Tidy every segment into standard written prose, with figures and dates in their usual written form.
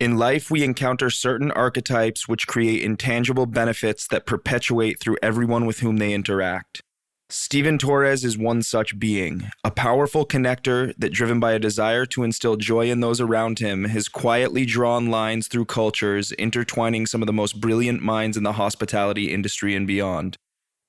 In life, we encounter certain archetypes which create intangible benefits that perpetuate through everyone with whom they interact. Stephen Torres is one such being, a powerful connector that, driven by a desire to instill joy in those around him, has quietly drawn lines through cultures, intertwining some of the most brilliant minds in the hospitality industry and beyond.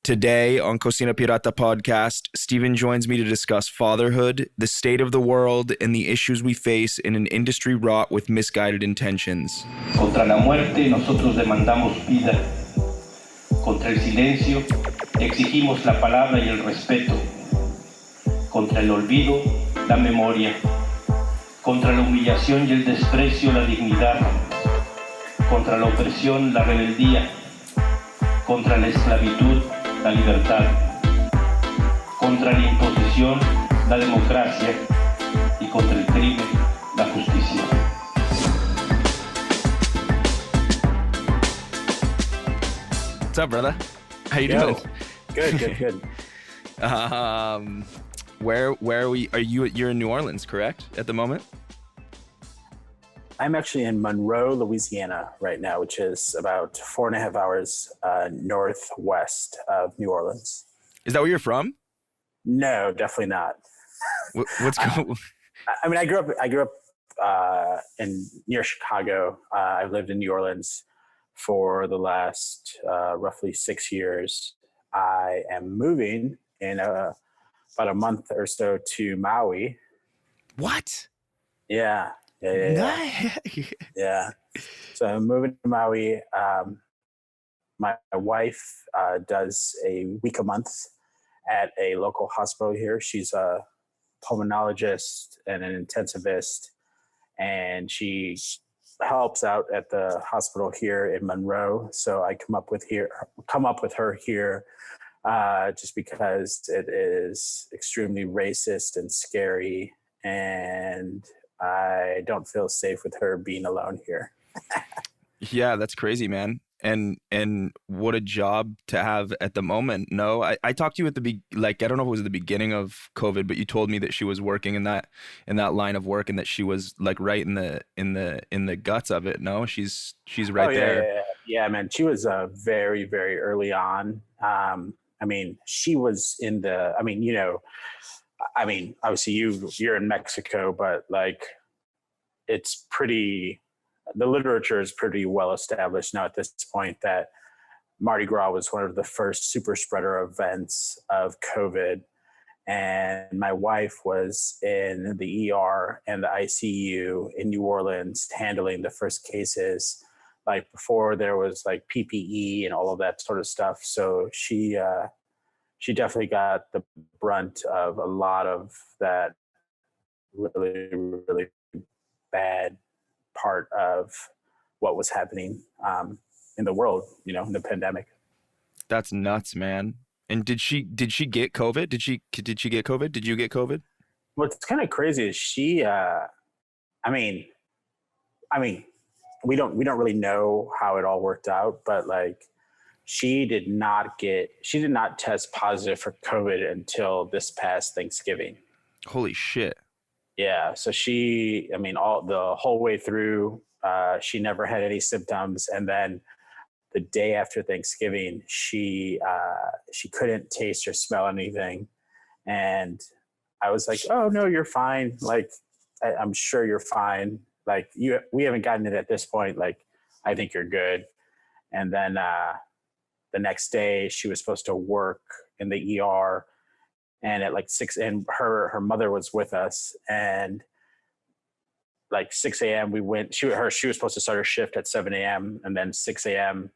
Today on COCINA Pirata Podcast, Stephen joins me to discuss fatherhood, the state of the world, and the issues we face in an industry wrought with misguided intentions. Contra la muerte, nosotros demandamos vida. Contra el silencio, exigimos la palabra y el respeto. Contra el olvido, la memoria. Contra la humillación y el desprecio, la dignidad. Contra la opresión, la rebeldía. Contra la esclavitud, la libertad, contra la imposición, la democracia, y contra el crimen, la justicia. What's up, brother? How you doing? Good. Where are we? You're in New Orleans, correct? At the moment? I'm actually in Monroe, Louisiana right now, which is about 4.5 hours northwest of New Orleans. Is that where you're from? No, definitely not. What's going? I mean, I grew up in near Chicago. I've lived in New Orleans for the last roughly 6 years. I am moving in about a month or so to Maui. What? Yeah. Yeah. So I'm moving to Maui. My wife does a week a month at a local hospital here. She's a pulmonologist and an intensivist, and she helps out at the hospital here in Monroe. So I come up with her here just because it is extremely racist and scary, and I don't feel safe with her being alone here. Yeah, that's crazy, man. And what a job to have at the moment. No, I talked to you at I don't know if it was at the beginning of COVID, but you told me that she was working in that line of work and that she was like right in the guts of it. No, she's right there. Yeah, man. She was very, very early on. I mean, she was in the. I mean, obviously you're in Mexico, but like it's pretty. The literature is pretty well established now at this point that Mardi Gras was one of the first super spreader events of COVID. And my wife was in the ER and the ICU in New Orleans handling the first cases, like before there was like PPE and all of that sort of stuff. So she definitely got the brunt of a lot of that really, really bad part of what was happening in the world, in the pandemic. That's nuts, man. And did she get COVID? Did she get COVID? Did you get COVID? What's kind of crazy is she, I mean, we don't really know how it all worked out, but like she did not test positive for COVID until this past Thanksgiving. Holy shit. Yeah. So the whole way through, she never had any symptoms. And then the day after Thanksgiving, she couldn't taste or smell anything. And I was like, oh no, you're fine. Like, I'm sure you're fine. Like we haven't gotten it at this point. Like, I think you're good. And then, the next day she was supposed to work in the ER. And at like 6, and her mother was with us, and like 6 a.m. we went. She was supposed to start her shift at 7 a.m. and then 6 a.m.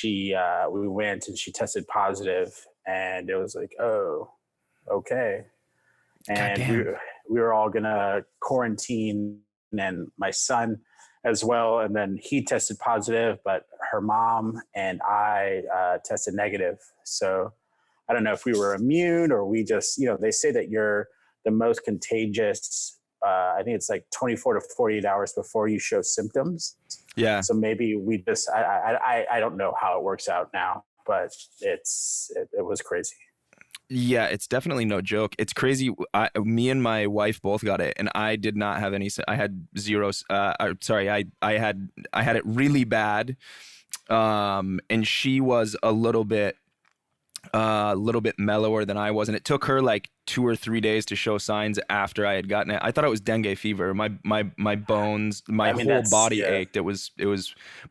we went and she tested positive, and it was like, oh, okay. And we were all gonna quarantine, and my son as well. And then he tested positive, but her mom and I tested negative. So I don't know if we were immune or we just, they say that you're the most contagious. I think it's like 24 to 48 hours before you show symptoms. Yeah. So maybe we just, I don't know how it works out now, but it was crazy. Yeah, it's definitely no joke. It's crazy. Me and my wife both got it, and I did not have any. I had zero. Sorry, I had it really bad. And she was a little bit mellower than I was, and it took her like 2 or 3 days to show signs after I had gotten it. I thought it was dengue fever. My bones, my whole body ached. It was.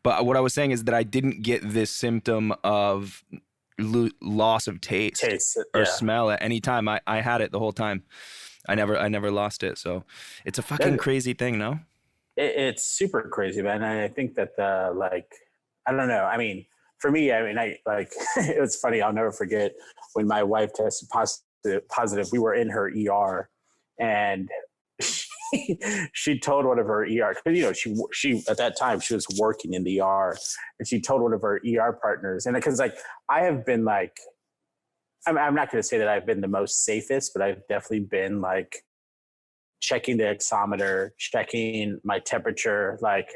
But what I was saying is that I didn't get this symptom of loss of taste or smell at any time. I had it the whole time. I never lost it. So it's a fucking crazy thing, no? It's super crazy, man. And I think that I don't know. I mean, for me, I mean, I like, it was funny. I'll never forget when my wife tested positive. We were in her ER, and she told one of her ER, because she at that time she was working in the ER, and she told one of her ER partners, and because like I have been like, I'm not going to say that I've been the most safest, but I've definitely been like checking the oximeter, checking my temperature, like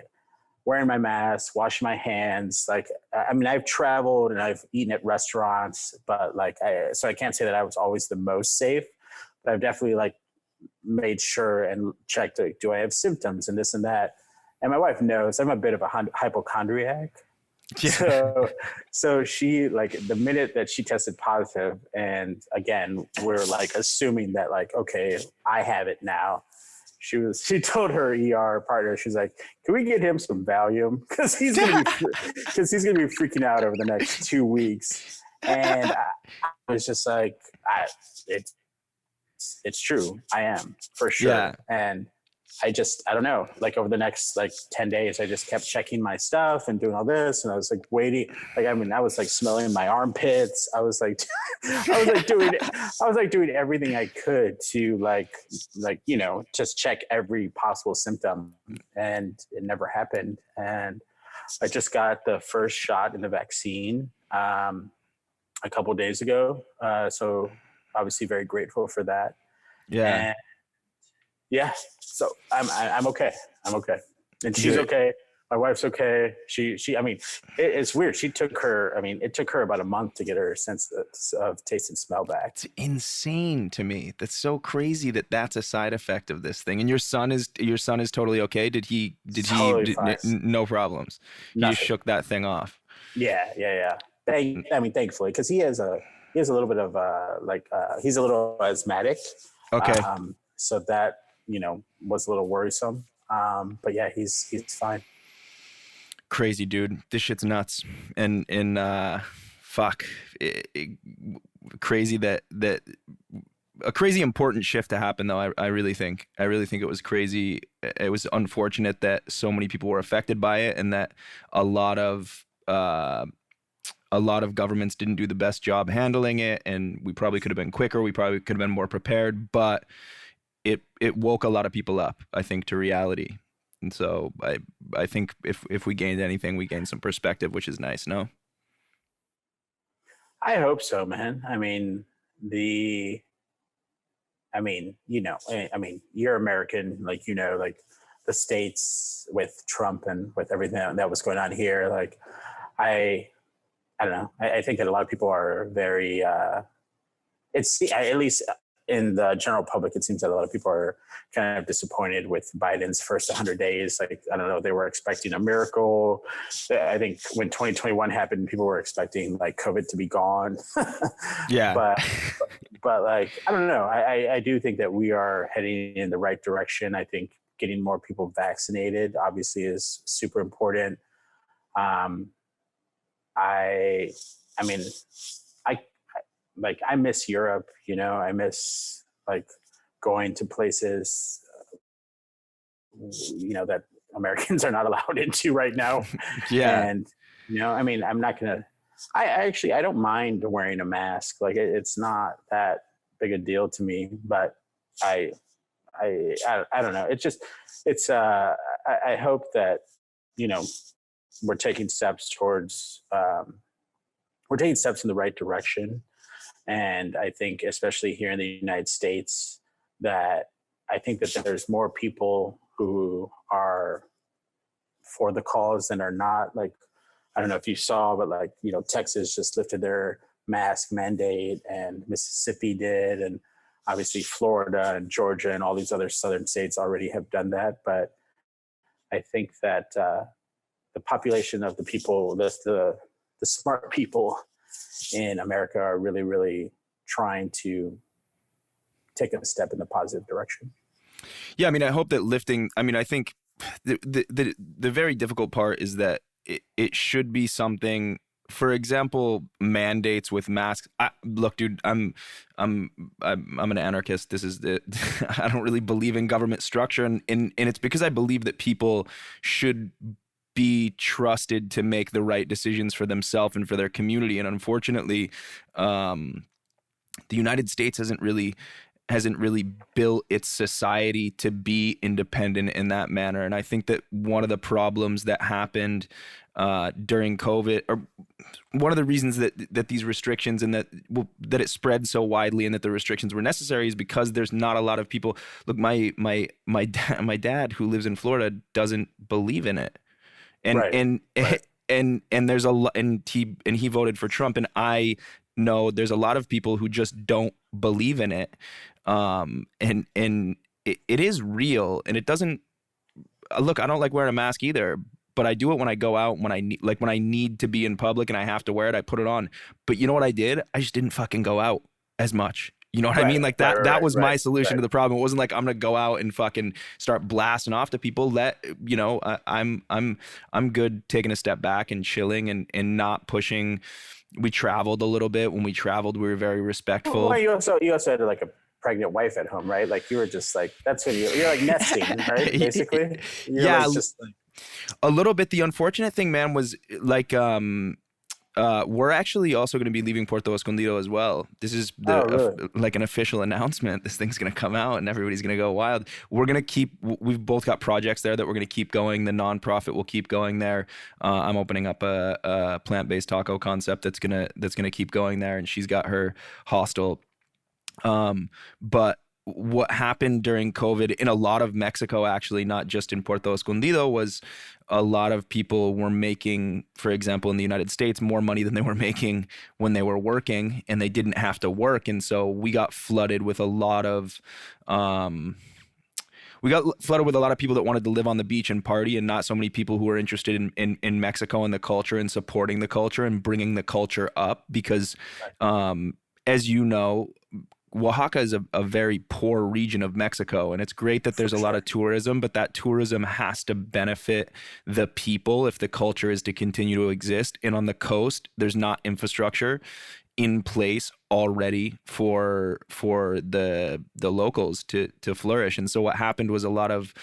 wearing my mask, washing my hands. Like, I mean, I've traveled and I've eaten at restaurants, but like, so I can't say that I was always the most safe, but I've definitely like made sure and checked, like, do I have symptoms and this and that? And my wife knows I'm a bit of a hypochondriac. Yeah. So she, like, the minute that she tested positive, and again, we're like assuming that like, okay, I have it now. She told her ER partner, she's like, can we get him some Valium? Because he's gonna be freaking out over the next 2 weeks. And I was just like, it's true. I am, for sure. Yeah. And I don't know, like over the next like 10 days, I just kept checking my stuff and doing all this. And I was like waiting, like, I mean, I was like smelling my armpits. I was like, doing everything I could to like, just check every possible symptom, and it never happened. And I just got the first shot in the vaccine a couple of days ago. So obviously very grateful for that. Yeah. And yeah. So I'm okay. I'm okay. And she's okay. My wife's okay. She I mean, it's weird. It took her about a month to get her sense of taste and smell back. It's insane to me. That's so crazy that that's a side effect of this thing. And your son is totally okay? No problems? Nothing. You just shook that thing off? Yeah. Thankfully, because he has a little bit of he's a little asthmatic. Okay. So that, was a little worrisome. But yeah, he's fine. Crazy, dude. This shit's nuts. And fuck. Crazy that a crazy important shift to happen, though. I really think it was crazy. It was unfortunate that so many people were affected by it, and that a lot of governments didn't do the best job handling it, and we probably could have been quicker. We probably could have been more prepared, but it woke a lot of people up, I think, to reality. And so I think if we gained anything, we gained some perspective, which is nice, no? I hope so, man. I mean, you're American, like, like the States with Trump and with everything that was going on here. Like, I don't know. I think that a lot of people are very, it's at least in the general public, it seems that a lot of people are kind of disappointed with Biden's first 100 days. Like, I don't know, they were expecting a miracle. I think when 2021 happened, people were expecting like COVID to be gone. Yeah. But like, I don't know. I do think that we are heading in the right direction. I think getting more people vaccinated obviously is super important. I miss Europe, I miss like going to places, that Americans are not allowed into right now. Yeah. And, I'm not going to, I don't mind wearing a mask. Like it's not that big a deal to me, but I don't know. I hope that, we're taking steps towards, we're taking steps in the right direction. And I think, especially here in the United States, that I think that there's more people who are for the cause than are not. Like, I don't know if you saw, but like, Texas just lifted their mask mandate, and Mississippi did, and obviously Florida and Georgia and all these other southern states already have done that. But I think that the population of the people, the smart people in America are really, really trying to take a step in the positive direction. Yeah, I mean, I hope that lifting. I mean, I think the very difficult part is that it should be something. For example, mandates with masks. Look, dude, I'm an anarchist. This is I don't really believe in government structure, and it's because I believe that people should be trusted to make the right decisions for themselves and for their community. And unfortunately, the United States hasn't really built its society to be independent in that manner. And I think that one of the problems that happened during COVID, or one of the reasons that these restrictions and that it spread so widely and that the restrictions were necessary, is because there's not a lot of people. Look, my dad, who lives in Florida, doesn't believe in it, and there's a lot, and he voted for Trump, and I know there's a lot of people who just don't believe in it. And it is real, and it doesn't look, I don't like wearing a mask either, but I do it when I go out, when I need to be in public and I have to wear it, I put it on. But you know what I did? I just didn't fucking go out as much. You know what I mean? Like that was my solution to the problem. It wasn't like I'm gonna go out and fucking start blasting off to people. I'm good taking a step back and chilling and not pushing. We traveled a little bit. When we traveled, we were very respectful. Well, you also had like a pregnant wife at home, right? Like you were just like, that's when you're like nesting, right? Basically. Yeah. Just like, a little bit. The unfortunate thing, man, was like, we're actually also going to be leaving Puerto Escondido as well. This is like an official announcement. This thing's going to come out and everybody's going to go wild. We've both got projects there that we're going to keep going. The nonprofit will keep going there. I'm opening up a plant-based taco concept that's going to keep going there. And she's got her hostel. But what happened during COVID in a lot of Mexico, actually, not just in Puerto Escondido, was a lot of people were making, for example, in the United States, more money than they were making when they were working, and they didn't have to work. And so we got flooded with a lot of people that wanted to live on the beach and party, and not so many people who were interested in Mexico and the culture and supporting the culture and bringing the culture up. Because as you know, Oaxaca is a very poor region of Mexico, and it's great that there's a lot of tourism, but that tourism has to benefit the people if the culture is to continue to exist. And on the coast, there's not infrastructure in place already for the locals to flourish. And so what happened was a lot of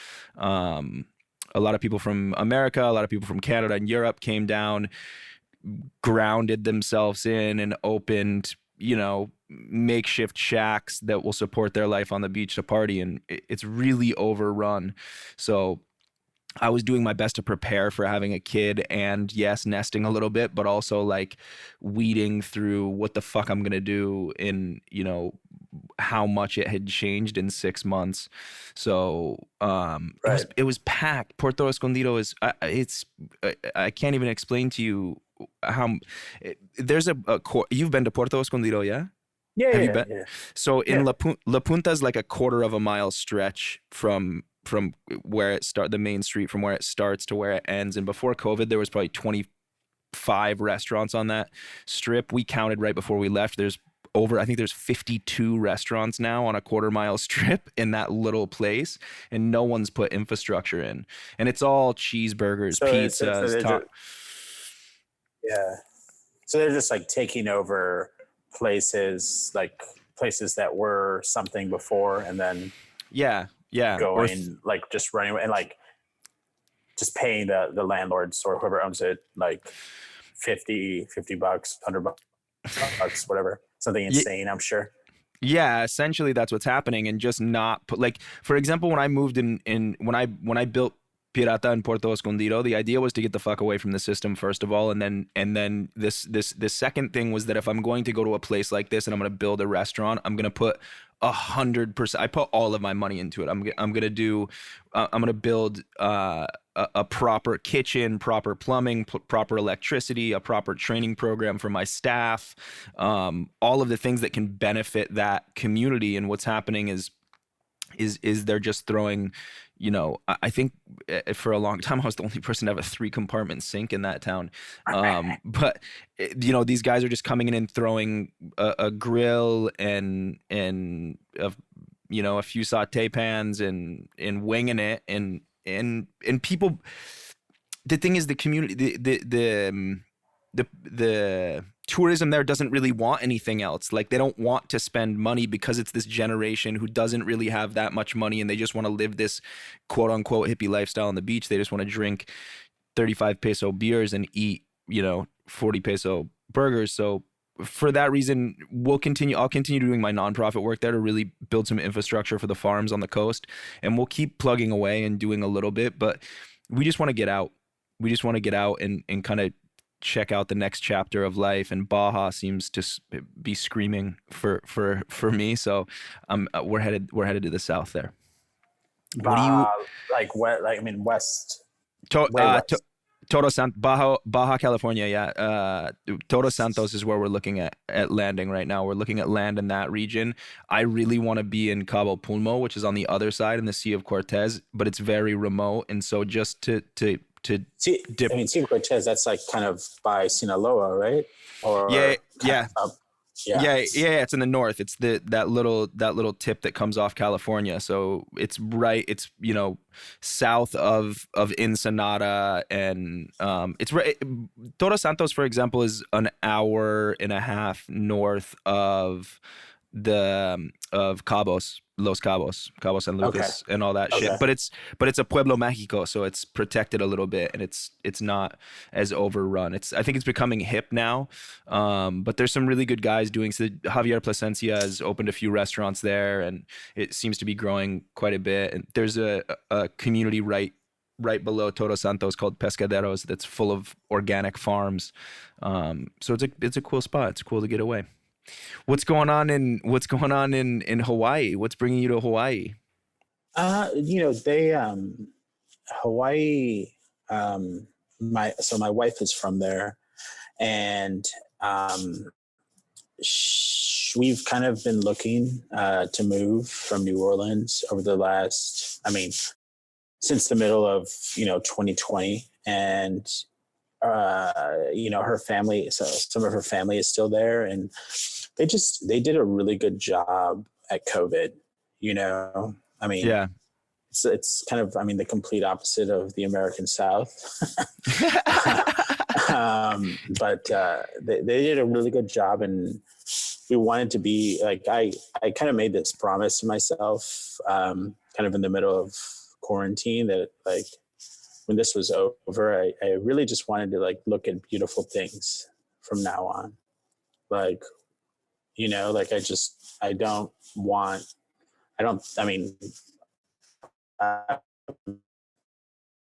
people from America, a lot of people from Canada and Europe came down, grounded themselves in, and opened, makeshift shacks that will support their life on the beach to party. And it's really overrun. So I was doing my best to prepare for having a kid, and yes, nesting a little bit, but also like weeding through what the fuck I'm going to do in, how much it had changed in 6 months. So it was packed. Puerto Escondido I can't even explain to you how there's you've been to Puerto Escondido, yeah? Yeah. Have you been? Yeah. So in La Punta is like a quarter of a mile stretch from where it the main street, from where it starts to where it ends. And before COVID, there was probably 25 restaurants on that strip. We counted right before we left. I think there's 52 restaurants now on a quarter mile strip in that little place, and no one's put infrastructure in. And it's all cheeseburgers, pizzas. So they're just like taking over places that were something before, and then going like just running away and like just paying the landlords or whoever owns it like $50, $100, whatever, something insane. I'm sure. Yeah, essentially that's what's happening. And just not put, like, for example, when I moved when I built Pirata in Puerto Escondido. The idea was to get the fuck away from the system first of all, and then this second thing was that if I'm going to go to a place like this and I'm going to build a restaurant, I'm going to put 100%. I put all of my money into it. I'm going to do. I'm going to build a proper kitchen, proper plumbing, proper electricity, a proper training program for my staff. All of the things that can benefit that community. And what's happening is they're just throwing, I think for a long time I was the only person to have a 3-compartment sink in that town. But these guys are just coming in and throwing a grill and a few saute pans and winging it and people. The thing is, the community, the tourism there doesn't really want anything else. Like, they don't want to spend money because it's this generation who doesn't really have that much money, and they just want to live this quote unquote hippie lifestyle on the beach. They just want to drink 35 peso beers and eat 40 peso burgers. So for that reason, I'll continue doing my nonprofit work there to really build some infrastructure for the farms on the coast, and we'll keep plugging away and doing a little bit, but we just want to get out. We just want to get out and kind of check out the next chapter of life, and Baja seems to be screaming for me. So we're headed to the south there. Baja, west. Baja California, yeah. Todos Santos is where we're looking at landing right now. We're looking at land in that region. I really want to be in Cabo Pulmo, which is on the other side in the Sea of Cortez, but it's very remote, and so just to Sea of Cortez, that's like kind of by Sinaloa, right? Or yeah. Yeah, It's in the north. It's that little tip that comes off California. So it's right. It's south of Ensenada, and it's right. Todos Santos, for example, is an hour and a half north of Los Cabos San Lucas, and all that shit. But it's a Pueblo Mágico, so it's protected a little bit, and it's not as overrun. I think it's becoming hip now. But there's some really good guys doing. So Javier Plasencia has opened a few restaurants there, and it seems to be growing quite a bit. And there's a community right below Todos Santos called Pescaderos that's full of organic farms. So it's a cool spot. It's cool to get away. What's going on in Hawaii? What's bringing you to Hawaii? Hawaii. My wife is from there, and we've kind of been looking to move from New Orleans over the last, since the middle of 2020, and her family. So some of her family is still there, and they did a really good job at COVID. Yeah. It's kind of, the complete opposite of the American South. But they did a really good job, and we wanted to be like, I kind of made this promise to myself, kind of in the middle of quarantine, that like when this was over, I really just wanted to like look at beautiful things from now on. Like,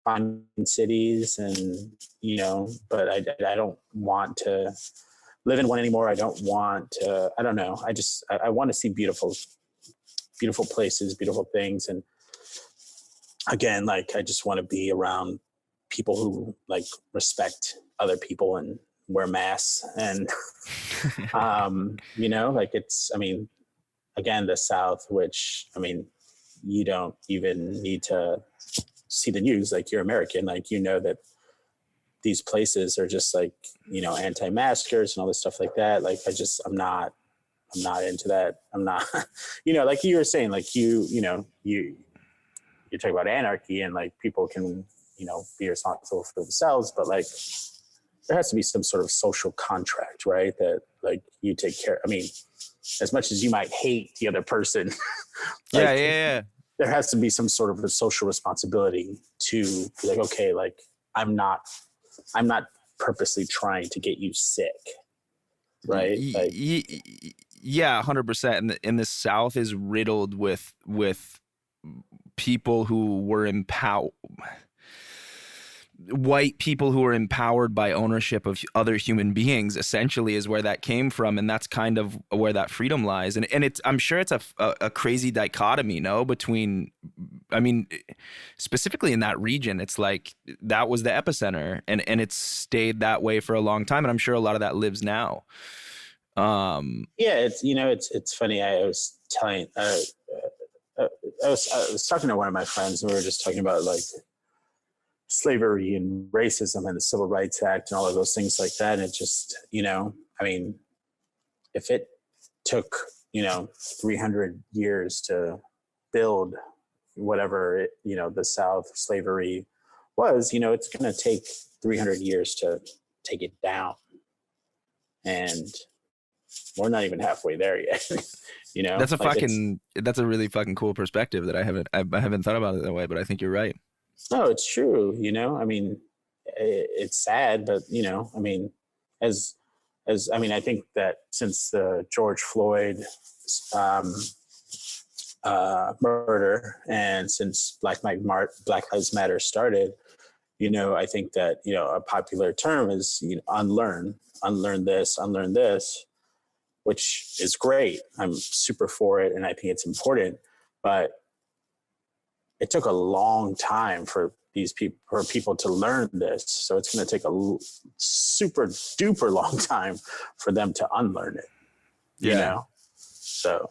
find cities, and but I don't want to live in one anymore. I don't want to. I don't know. I want to see beautiful places, beautiful things, and again, like, I just want to be around people who like respect other people and wear masks, and like, it's, again, the South, which, you don't even need to see the news. Like, you're American, like, that these places are just like, anti-maskers and all this stuff like that. Like, I'm not into that. I'm not, like you were saying, like, you talk about anarchy, and like people can, be responsible for themselves, but like there has to be some sort of social contract, right? That like you take care. As much as you might hate the other person, like, yeah. There has to be some sort of a social responsibility to be like, okay, like I'm not purposely trying to get you sick, right? Like, yeah, 100%. And the South is riddled with people who were empowered. white people who are empowered by ownership of other human beings essentially is where that came from, and that's kind of where that freedom lies. And it's, I'm sure it's a crazy dichotomy, no, between, I mean, specifically in that region, it's like that was the epicenter, and it's stayed that way for a long time, and I'm sure a lot of that lives now. Yeah, it's, you know, it's funny. I was telling I was talking to one of my friends, and we were just talking about like slavery and racism and the Civil Rights Act and all of those things like that. And it just, you know, I mean, if it took, you know, 300 years to build whatever it, you know, the South slavery was, you know, it's going to take 300 years to take it down. And we're not even halfway there yet. You know, that's a like that's a really fucking cool perspective that I haven't thought about it that way, but I think you're right. No, it's true. You know, I mean, it's sad, but you know, I mean, as I mean, I think that since the George Floyd murder, and since Black Lives Matter started, you know, I think that, you know, a popular term is, you know, unlearn this, which is great. I'm super for it, and I think it's important, but it took a long time for people to learn this. So it's going to take a super duper long time for them to unlearn it. Yeah. You know? So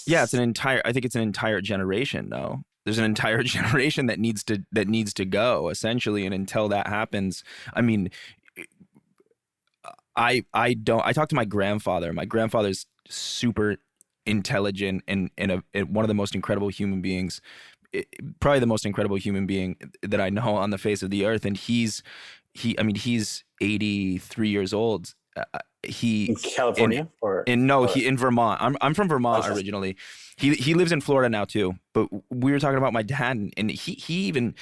yeah, I think it's an entire generation. No, there's an entire generation that needs to go essentially. And until that happens, I mean, I talked to my grandfather. My grandfather's super intelligent and one of the most incredible human beings, probably the most incredible human being that I know on the face of the earth. And he's 83 years old. In California in Vermont. I'm from Vermont originally. He lives in Florida now too. But we were talking about my dad, and he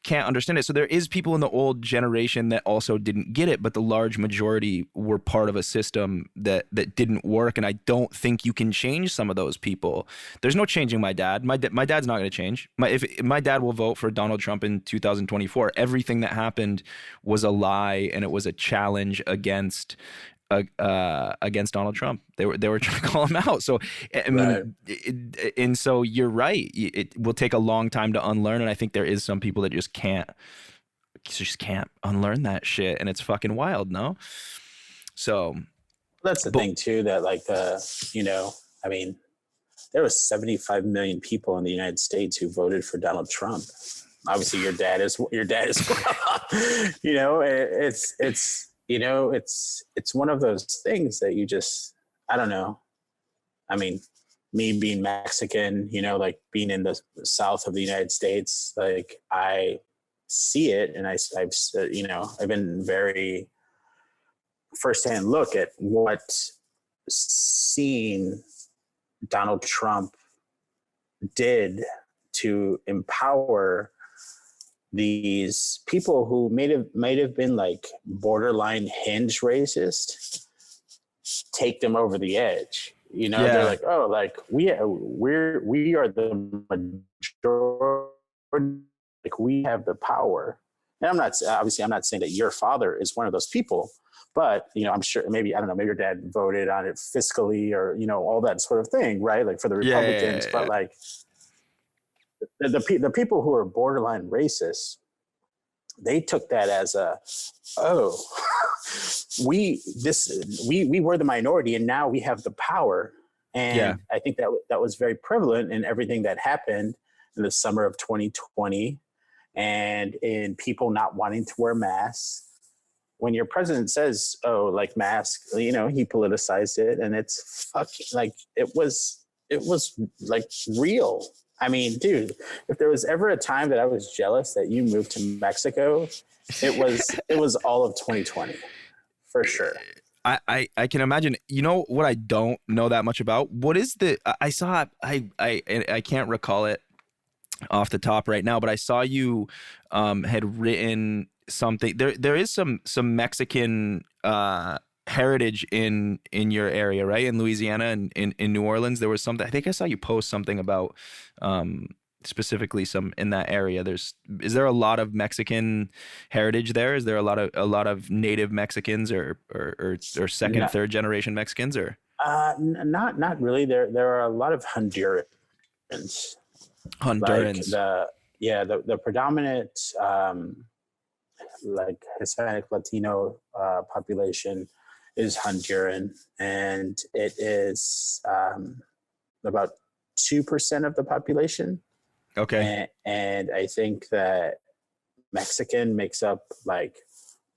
can't understand it. So there is people in the old generation that also didn't get it, but the large majority were part of a system that didn't work. And I don't think you can change some of those people. There's no changing my dad. My dad's not going to change. My dad will vote for Donald Trump in 2024. Everything that happened was a lie, and it was a challenge against Donald Trump. They were trying to call him out. So I mean, right. And so you're right. It will take a long time to unlearn, and I think there is some people that just can't unlearn that shit, and it's fucking wild, no? So that's the thing too, that like you know, I mean, there was 75 million people in the United States who voted for Donald Trump. Obviously, your dad is you know, it's. You know, it's one of those things that you just, I don't know. I mean, me being Mexican, you know, like being in the South of the United States, like I see it, and I've you know, I've been very firsthand look at what seeing Donald Trump did to empower these people who might have been like borderline hinge racist, take them over the edge. You know, They're like, oh, like we are the majority, like we have the power. And I'm not saying that your father is one of those people, but you know, I'm sure maybe, I don't know, maybe your dad voted on it fiscally, or you know, all that sort of thing, right? Like for the Republicans, but like the people who are borderline racist, they took that as we were the minority, and now we have the power. And I think that was very prevalent in everything that happened in the summer of 2020, and in people not wanting to wear masks. When your president says, oh, like mask, you know, he politicized it, and it's fucking like, it was like real. I mean, dude, if there was ever a time that I was jealous that you moved to Mexico, it was all of 2020, for sure. I can imagine. You know what I don't know that much about? What is I can't recall it off the top right now, but I saw you had written something. There is some Mexican heritage in your area, right? In Louisiana and in New Orleans, there was something. I think I saw you post something about specifically some in that area. Is there a lot of Mexican heritage there? Is there a lot of native Mexicans or second, third generation Mexicans or? Not really. There are a lot of Hondurans. Hondurans. Like the predominant like Hispanic Latino population is Honduran, and it is about 2% of the population. Okay. And I think that Mexican makes up like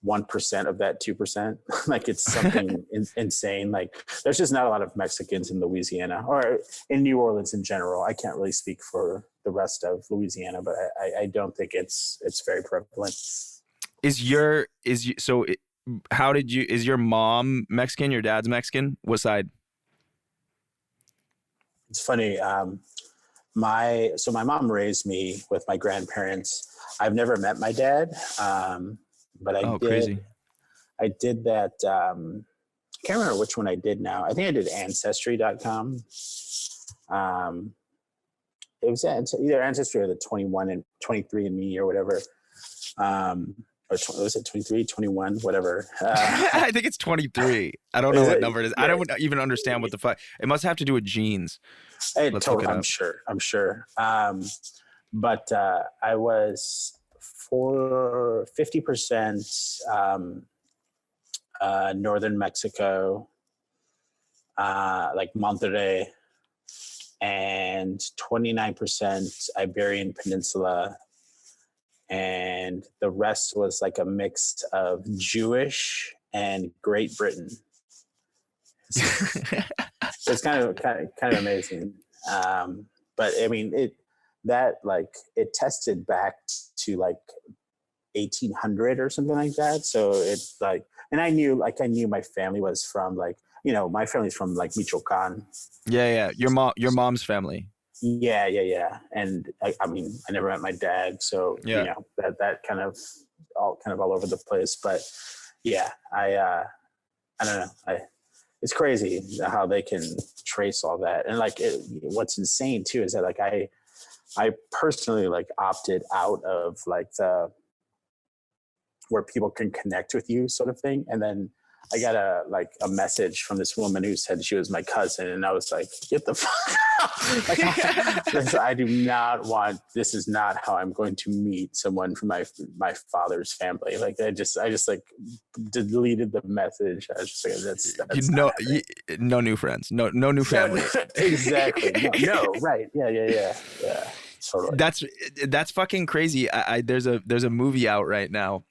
1% of that 2%. Like it's something insane. Like there's just not a lot of Mexicans in Louisiana or in New Orleans in general. I can't really speak for the rest of Louisiana, but I don't think it's very prevalent. Is your mom Mexican? Your dad's Mexican? What side? It's funny. My mom raised me with my grandparents. I've never met my dad, but I did. Crazy. I did that. I can't remember which one I did now. I think I did Ancestry.com. It was either Ancestry or the 21 and 23andMe or whatever. Or was it 23, 21, whatever? I think it's 23. I don't know what number it is. I don't even understand what the fuck. It must have to do with genes. I'm sure. But I was for 50% northern Mexico, like Monterrey, and 29% Iberian Peninsula. And the rest was like a mix of Jewish and Great Britain. It's kind of amazing. But I mean, it tested back to like 1800 or something like that. So it's like, and I knew my family was from like, my family's from like Michoacan. Yeah. Your mom's family. Yeah. And I mean, I never met my dad, so that kind of all over the place. But yeah, I don't know. It's crazy how they can trace all that. And like, what's insane too is that like I personally like opted out of like the where people can connect with you sort of thing, and then I got a message from this woman who said she was my cousin, and I was like, get the fuck out. Like, I do not want, this is not how I'm going to meet someone from my father's family. Like I just like deleted the message. I was just like, that's no new friends, no new family. Exactly. No, right. Yeah. Totally. That's fucking crazy. There's a movie out right now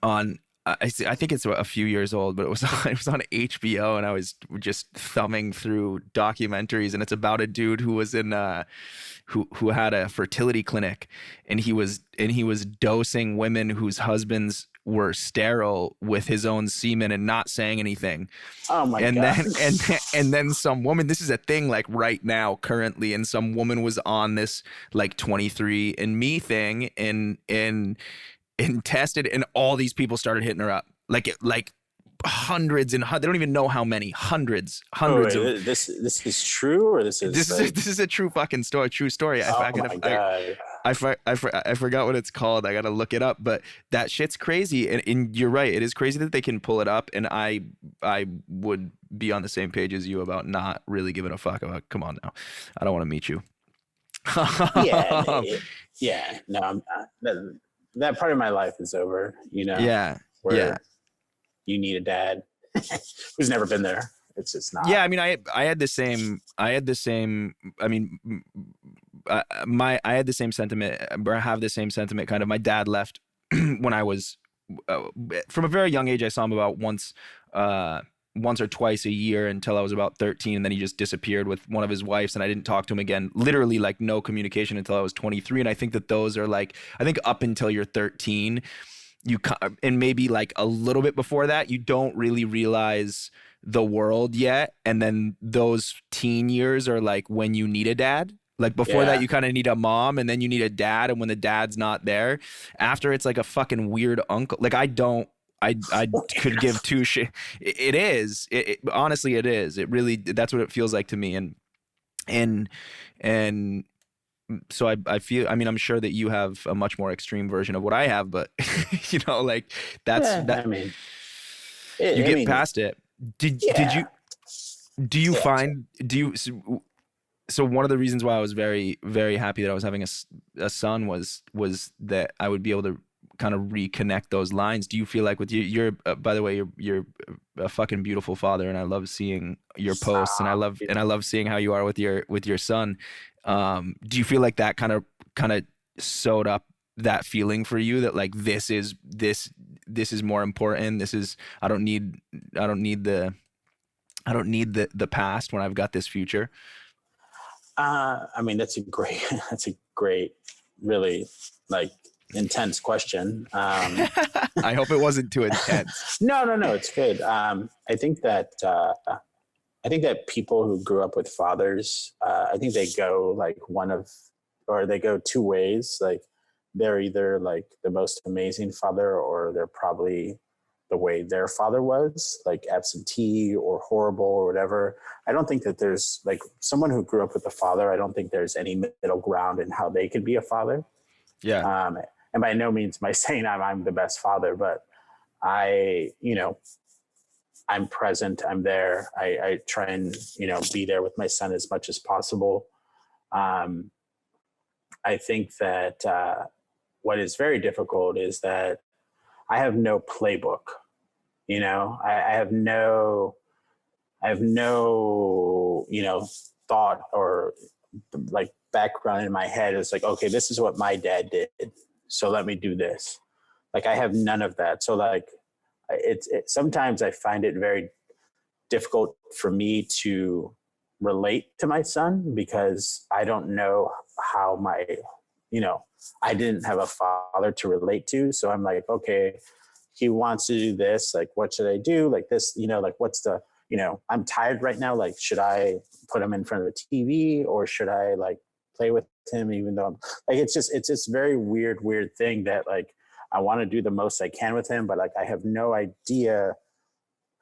on, I think it's a few years old, but it was on HBO, and I was just thumbing through documentaries, and it's about a dude who was in who had a fertility clinic, and he was dosing women whose husbands were sterile with his own semen and not saying anything. Oh my God. And then some woman, this is a thing like right now currently, and some woman was on this like 23andMe thing and tested, and all these people started hitting her up, like hundreds and they don't even know how many hundreds. Of this is true, or this is a true fucking story. True story. I forgot what it's called. I gotta look it up. But that shit's crazy, and you're right. It is crazy that they can pull it up, and I would be on the same page as you about not really giving a fuck about. Come on now, I don't want to meet you. Yeah. No, I'm not. That part of my life is over, Yeah. You need a dad who's never been there. It's just not. Yeah, I mean, I had the same. I mean, I had the same sentiment, or I have the same sentiment. Kind of, my dad left when I was from a very young age. I saw him about once or twice a year until I was about 13, and then he just disappeared with one of his wives, and I didn't talk to him again. Literally, like, no communication until I was 23. And I think that those are like, I think up until you're 13, and maybe like a little bit before that, you don't really realize the world yet. And then those teen years are like when you need a dad. Like before that, you kind of need a mom, and then you need a dad. And when the dad's not there, after, it's like a fucking weird uncle. Like I could give two shit. It is. Honestly, it is. It really, that's what it feels like to me. And so I feel, I mean, I'm sure that you have a much more extreme version of what I have, but like I mean, you I get mean, past it. Did yeah, you, do you yeah. find, do you, so one of the reasons why I was very, very happy that I was having a son was that I would be able to kind of reconnect those lines. Do you feel like with you're by the way, you're a fucking beautiful father, and I love seeing your posts, and I love seeing how you are with your son. Do you feel like that kind of sewed up that feeling for you, that like this is more important? This is, I don't need the past when I've got this future. I mean, that's a great, really like intense question. I hope it wasn't too intense. No, it's good. I think that people who grew up with fathers, I think they go like they go two ways. Like they're either like the most amazing father, or they're probably the way their father was, like absentee or horrible or whatever. I don't think that there's like someone who grew up with a father. I don't think there's any middle ground in how they could be a father. Yeah. And by no means am I saying I'm the best father, but I'm present. I'm there. I try and, be there with my son as much as possible. I think that what is very difficult is that I have no playbook. I have no, thought or like background in my head. It's like, okay, this is what my dad did, so let me do this. Like I have none of that. So like, sometimes I find it very difficult for me to relate to my son, because I don't know how I didn't have a father to relate to. So I'm like, okay, he wants to do this. Like, what should I do? Like this, like what's the, I'm tired right now. Like, should I put him in front of a TV, or should I like play with him, even though I'm like, it's this very weird thing that like, I want to do the most I can with him, but like, I have no idea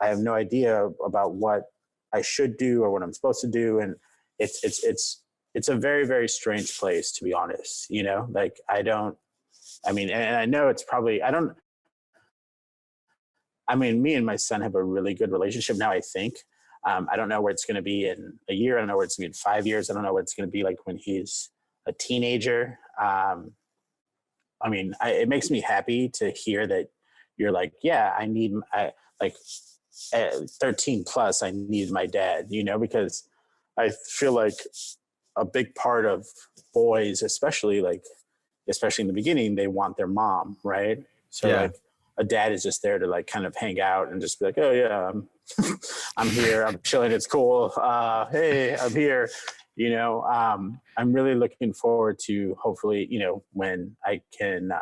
about what I should do or what I'm supposed to do. And it's a very, very strange place, to be honest, like and I know it's probably, me and my son have a really good relationship now, I think. I don't know where it's going to be in a year. I don't know where it's going to be in 5 years. I don't know what it's going to be like when he's a teenager. It makes me happy to hear that you're like, yeah, like at 13 plus, I need my dad, because I feel like a big part of boys, especially in the beginning, they want their mom, right? So Yeah. like a dad is just there to like kind of hang out and just be like, oh yeah, I'm here, I'm chilling, it's cool. Hey, I'm here. I'm really looking forward to hopefully, when I can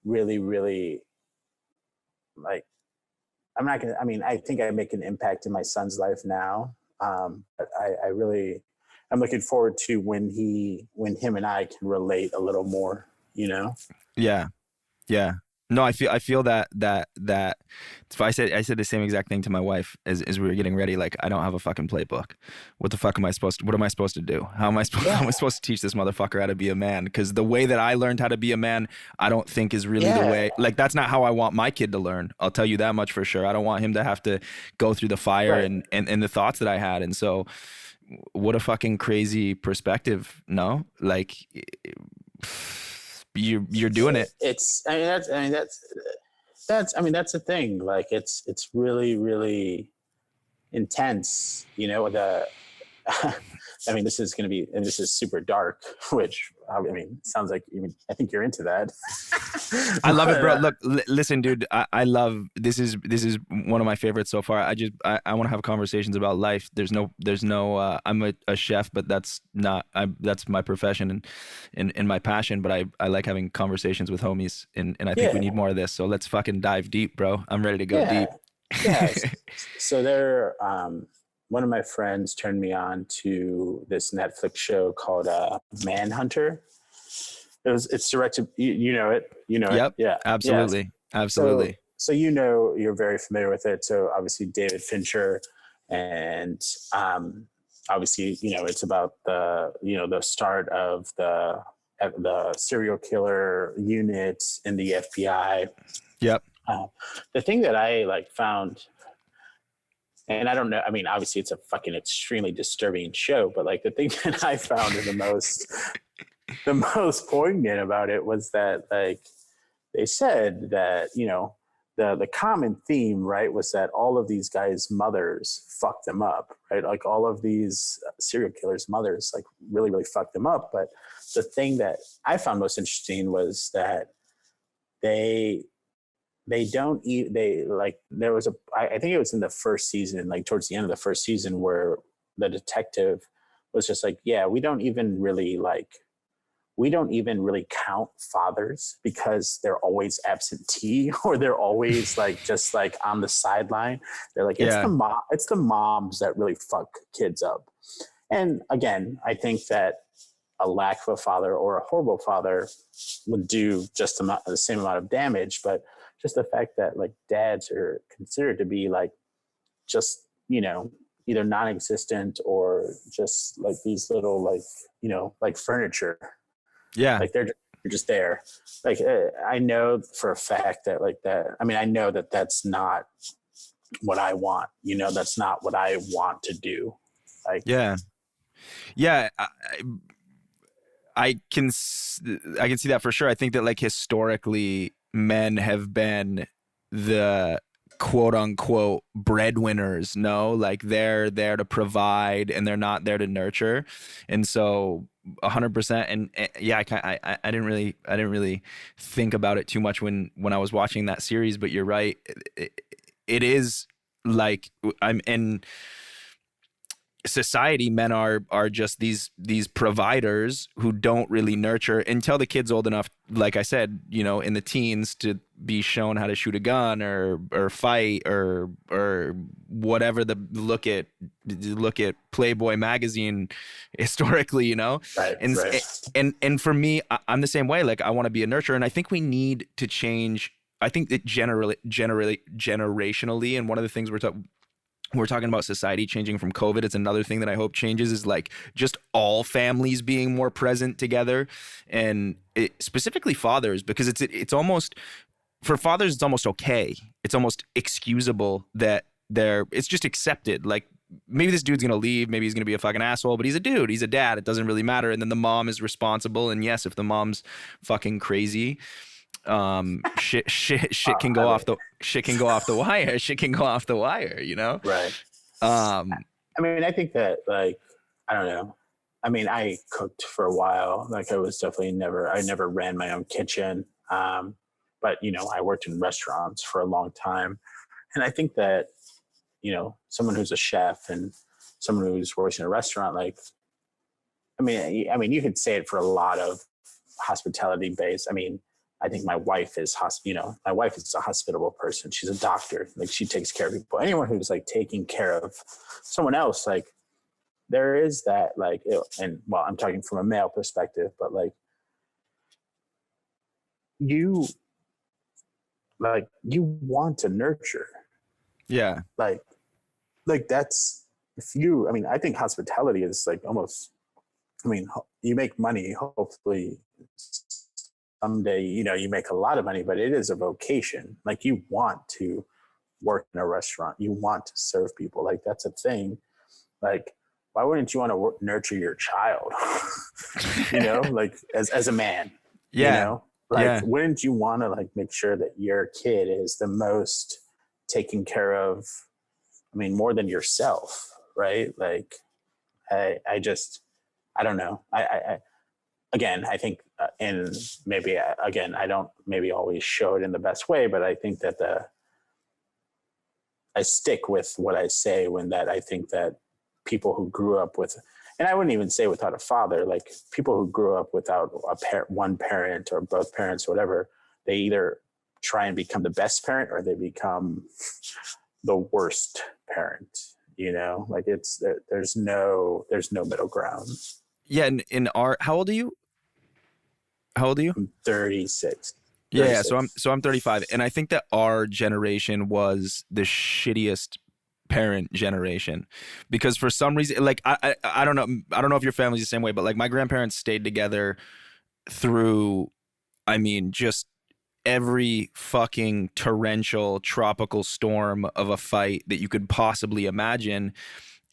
really, really like, I think I make an impact in my son's life now. But I'm looking forward to when him and I can relate a little more, Yeah. Yeah. No, I feel that if I said the same exact thing to my wife as we were getting ready. Like, I don't have a fucking playbook. What am I supposed to do? How am I supposed to teach this motherfucker how to be a man? Because the way that I learned how to be a man, I don't think is really the way. Like, that's not how I want my kid to learn. I'll tell you that much for sure. I don't want him to have to go through the fire and the thoughts that I had. And so, what a fucking crazy perspective. No, like. You're doing it. That's the thing. Like it's really, really intense, this is going to be, and this is super dark, which sounds like, I think you're into that. I love it, bro. Look, listen, dude, I love, this is one of my favorites so far. I want to have conversations about life. There's no, I'm a chef, but that's my profession and my passion, but I like having conversations with homies, and I think we need more of this. So let's fucking dive deep, bro. I'm ready to go deep. Yeah. So one of my friends turned me on to this Netflix show called Manhunter. It's directed, you know it. Yep. Yeah. Absolutely. Yeah. Absolutely. So you're very familiar with it. So obviously David Fincher, and obviously, it's about the start of the serial killer unit in the FBI. Yep. The thing that I found, and I don't know, I mean, obviously it's a fucking extremely disturbing show, but the thing that I found the most poignant about it was that they said that, the common theme, right, was that all of these guys' mothers fucked them up, right? All of these serial killers' mothers really, really fucked them up. But the thing that I found most interesting was that they don't eat, there was I think it was in the first season, towards the end of the first season, where the detective was just yeah, we don't even really count fathers because they're always absentee or they're always just on the sideline. They're it's the moms that really fuck kids up. And again, I think that a lack of a father or a horrible father would do just the same amount of damage, but just the fact that dads are considered to be just, either non-existent or just these little furniture. Yeah. They're just there. I know for a fact that I know that that's not what I want. That's not what I want to do. Yeah. I can see that for sure. I think that historically men have been the quote unquote breadwinners. No, they're there to provide and they're not there to nurture. And so 100%. And yeah, I didn't really think about it too much when I was watching that series, but you're right. It is I'm in society, men are just these providers who don't really nurture until the kid's old enough, like I said, in the teens, to be shown how to shoot a gun or fight or whatever. Look at Playboy magazine historically, Right, and right. and for me, I'm the same way. I want to be a nurturer, and I think we need to change. I think that generationally, and one of the things we're talking about society changing from COVID. It's another thing that I hope changes is just all families being more present together, and specifically fathers, because it's almost, for fathers, it's almost okay. It's almost excusable that it's just accepted. Maybe this dude's going to leave. Maybe he's going to be a fucking asshole, but he's a dude. He's a dad. It doesn't really matter. And then the mom is responsible. And yes, if the mom's fucking crazy, shit can go off the wire. Shit can go off the wire, Right. I mean, I think that I don't know. I mean, I cooked for a while. I was definitely I never ran my own kitchen. But I worked in restaurants for a long time. And I think that, someone who's a chef and someone who's working in a restaurant, I mean, you could say it for a lot of hospitality based. I mean, I think my wife is my wife is a hospitable person. She's a doctor. She takes care of people. Anyone who's taking care of someone else, there is that and well, I'm talking from a male perspective, but you want to nurture. Yeah. That's, I mean, I think hospitality is almost, I mean, you make money, hopefully someday, you make a lot of money, but it is a vocation. You want to work in a restaurant. You want to serve people. That's a thing. Why wouldn't you want to nurture your child? As a man, yeah. Wouldn't you want to make sure that your kid is the most taken care of? I mean, more than yourself, right? I don't know. Again, I think, and maybe, again, I don't maybe always show it in the best way, but I think that I stick with what I say I think that people who grew up with, and I wouldn't even say without a father, people who grew up without one parent or both parents or whatever, they either try and become the best parent or they become the worst parent, there's no middle ground. Yeah. How old are you? I'm 36. Yeah. So I'm 35. And I think that our generation was the shittiest parent generation, because for some reason, like I don't know if your family's the same way, but like my grandparents stayed together through, I mean, just every fucking torrential tropical storm of a fight that you could possibly imagine,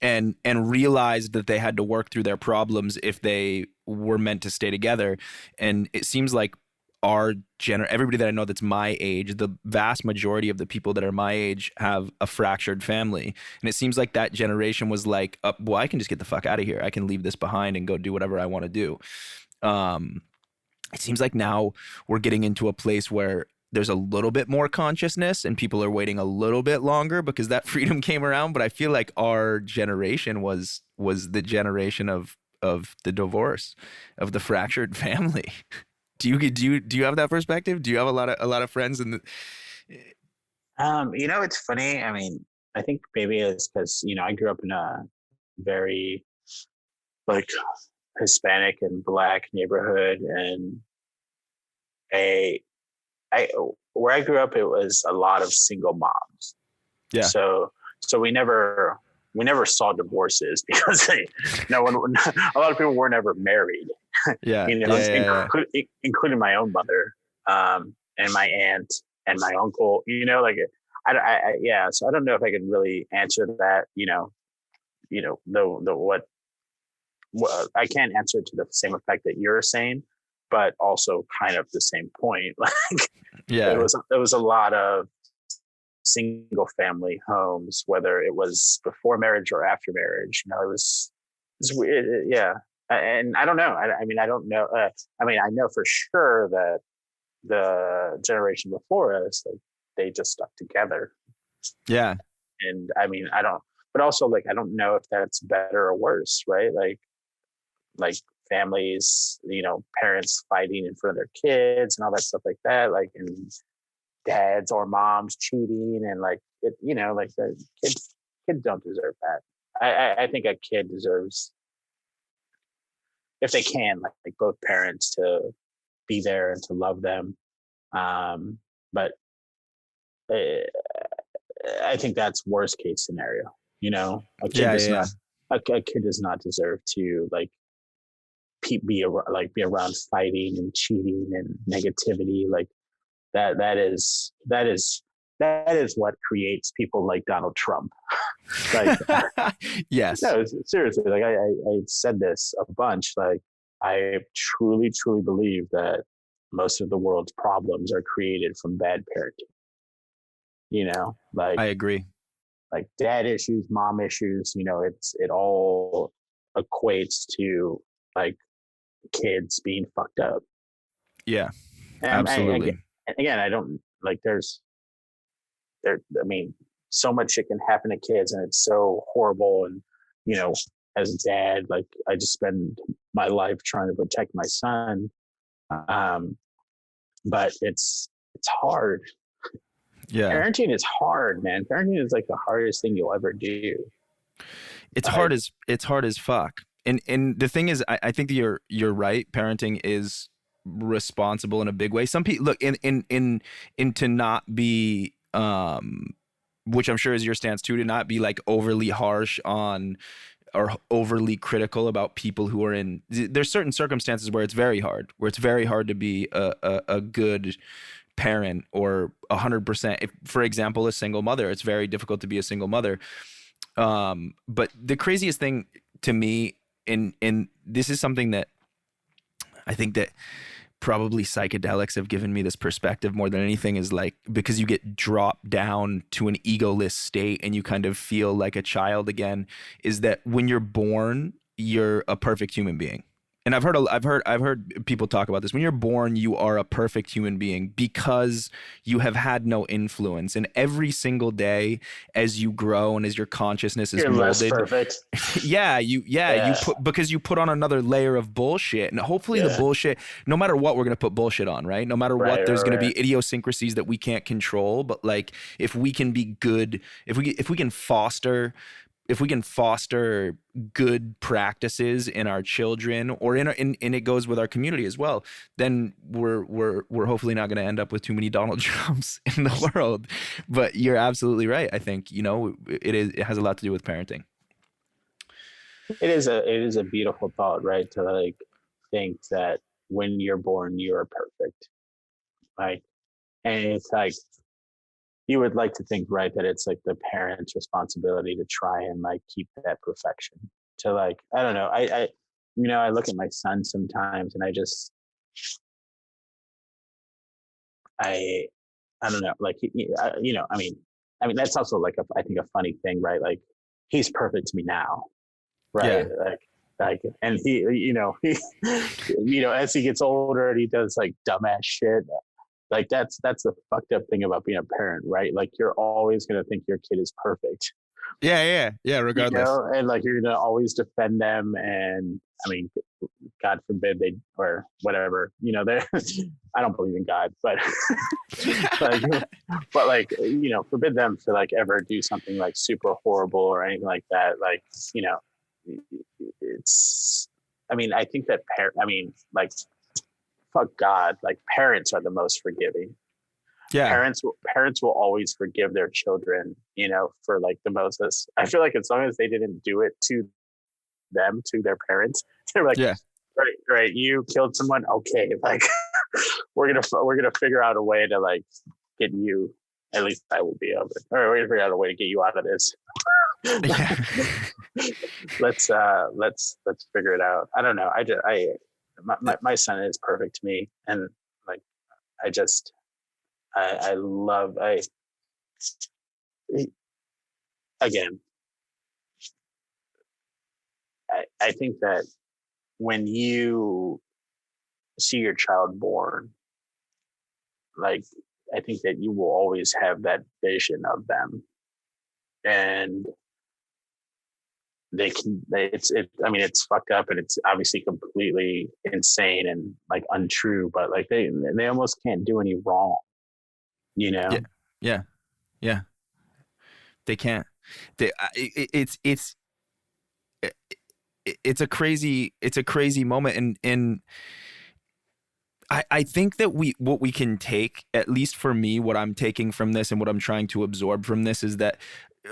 and realized that they had to work through their problems if they were meant to stay together. And it seems like everybody that I know that's my age, the vast majority of the people that are my age have a fractured family. And it seems like that generation was like, well, I can just get the fuck out of here. I can leave this behind and go do whatever I want to do. It seems like now we're getting into a place where there's a little bit more consciousness and people are waiting a little bit longer because that freedom came around. But I feel like our generation was the generation of the divorce, of the fractured family. Do you have that perspective? Do you have a lot of friends in the? It's funny. I mean, I think maybe it's because I grew up in a very like Hispanic and Black neighborhood, and where I grew up, it was a lot of single moms. Yeah. So we never saw divorces because a lot of people were never married. Yeah. Including my own mother, and my aunt and my uncle. So I don't know if I can really answer that. What I can't answer to the same effect that you're saying, but also kind of the same point. Like, yeah, there was a lot of single family homes, whether it was before marriage or after marriage. It was weird. Yeah. And I don't know. I mean, I don't know. I know for sure that the generation before us, like, they just stuck together. Yeah. And I mean, but also, like, I don't know if that's better or worse, right? Like families, parents fighting in front of their kids and all that stuff like that, like, and dads or moms cheating, and like the kids don't deserve that. I think a kid deserves, if they can, like both parents to be there and to love them. But I think that's worst case scenario. A kid does not deserve to like be around fighting and cheating and negativity. Like that is what creates people like Donald Trump. Like, yes. No, seriously. Like I said this a bunch. Like, I truly believe that most of the world's problems are created from bad parenting. Like, I agree. Like dad issues, mom issues. It all equates to like kids being fucked up. Yeah, and absolutely. Again, I don't like. I mean, so much shit can happen to kids, and it's so horrible. And as a dad, like, I just spend my life trying to protect my son. But it's hard. Yeah, parenting is hard, man. Parenting is like the hardest thing you'll ever do. It's hard as fuck. And the thing is, I think that you're right. Parenting is responsible in a big way. Some people look in to not be, which I'm sure is your stance too, to not be like overly harsh on or overly critical about people who are in. There's certain circumstances where it's very hard to be a good parent or 100%. If, for example, a single mother, it's very difficult to be a single mother. But the craziest thing to me, and this is something that I think that probably psychedelics have given me this perspective more than anything, is like, because you get dropped down to an egoless state and you kind of feel like a child again, is that when you're born, you're a perfect human being. And I've heard people talk about this. When you're born, you are a perfect human being because you have had no influence. And every single day, as you grow and as your consciousness is molded, less perfect. You put on another layer of bullshit, and hopefully the bullshit, no matter what, we're gonna put bullshit on, right? No matter what, there's gonna be idiosyncrasies that we can't control. But like, if we can be good, if we can foster foster good practices in our children, or in it goes with our community as well, then we're hopefully not going to end up with too many Donald Trumps in the world. But you're absolutely right. I think, it has a lot to do with parenting. It is a beautiful thought, right? To like think that when you're born, you are perfect. Like, and it's like, you would like to think, right, that it's like the parent's responsibility to try and like keep that perfection. To like, I don't know. I look at my son sometimes and I don't know, like, I mean, that's also like I think a funny thing, right? Like, he's perfect to me now. Right. Yeah. And he, as he gets older and he does like dumbass shit, like that's the fucked up thing about being a parent, right? Like, you're always going to think your kid is perfect. Yeah. Regardless. And like, you're going to always defend them. And I mean, God forbid or whatever, I don't believe in God, but like, forbid them to like ever do something like super horrible or anything like that. Like, it's, I mean, I think that like, fuck God, like, parents are the most forgiving. Yeah. Parents will always forgive their children, for like the most. I feel like as long as they didn't do it to them, to their parents, they're like, yeah, right, you killed someone, okay, like, we're gonna figure out a way to like get you, at least I will be able to, or we're gonna figure out a way to get you out of this. Yeah. let's figure it out. I don't know. My son is perfect to me, and like, I think that when you see your child born, like, I think that you will always have that vision of them, and it's fucked up, and it's obviously completely insane and like untrue, but like they almost can't do any wrong, Yeah. They can't. It's a crazy moment, and I think that what we can take, at least for me, what I'm taking from this and what I'm trying to absorb from this, is that,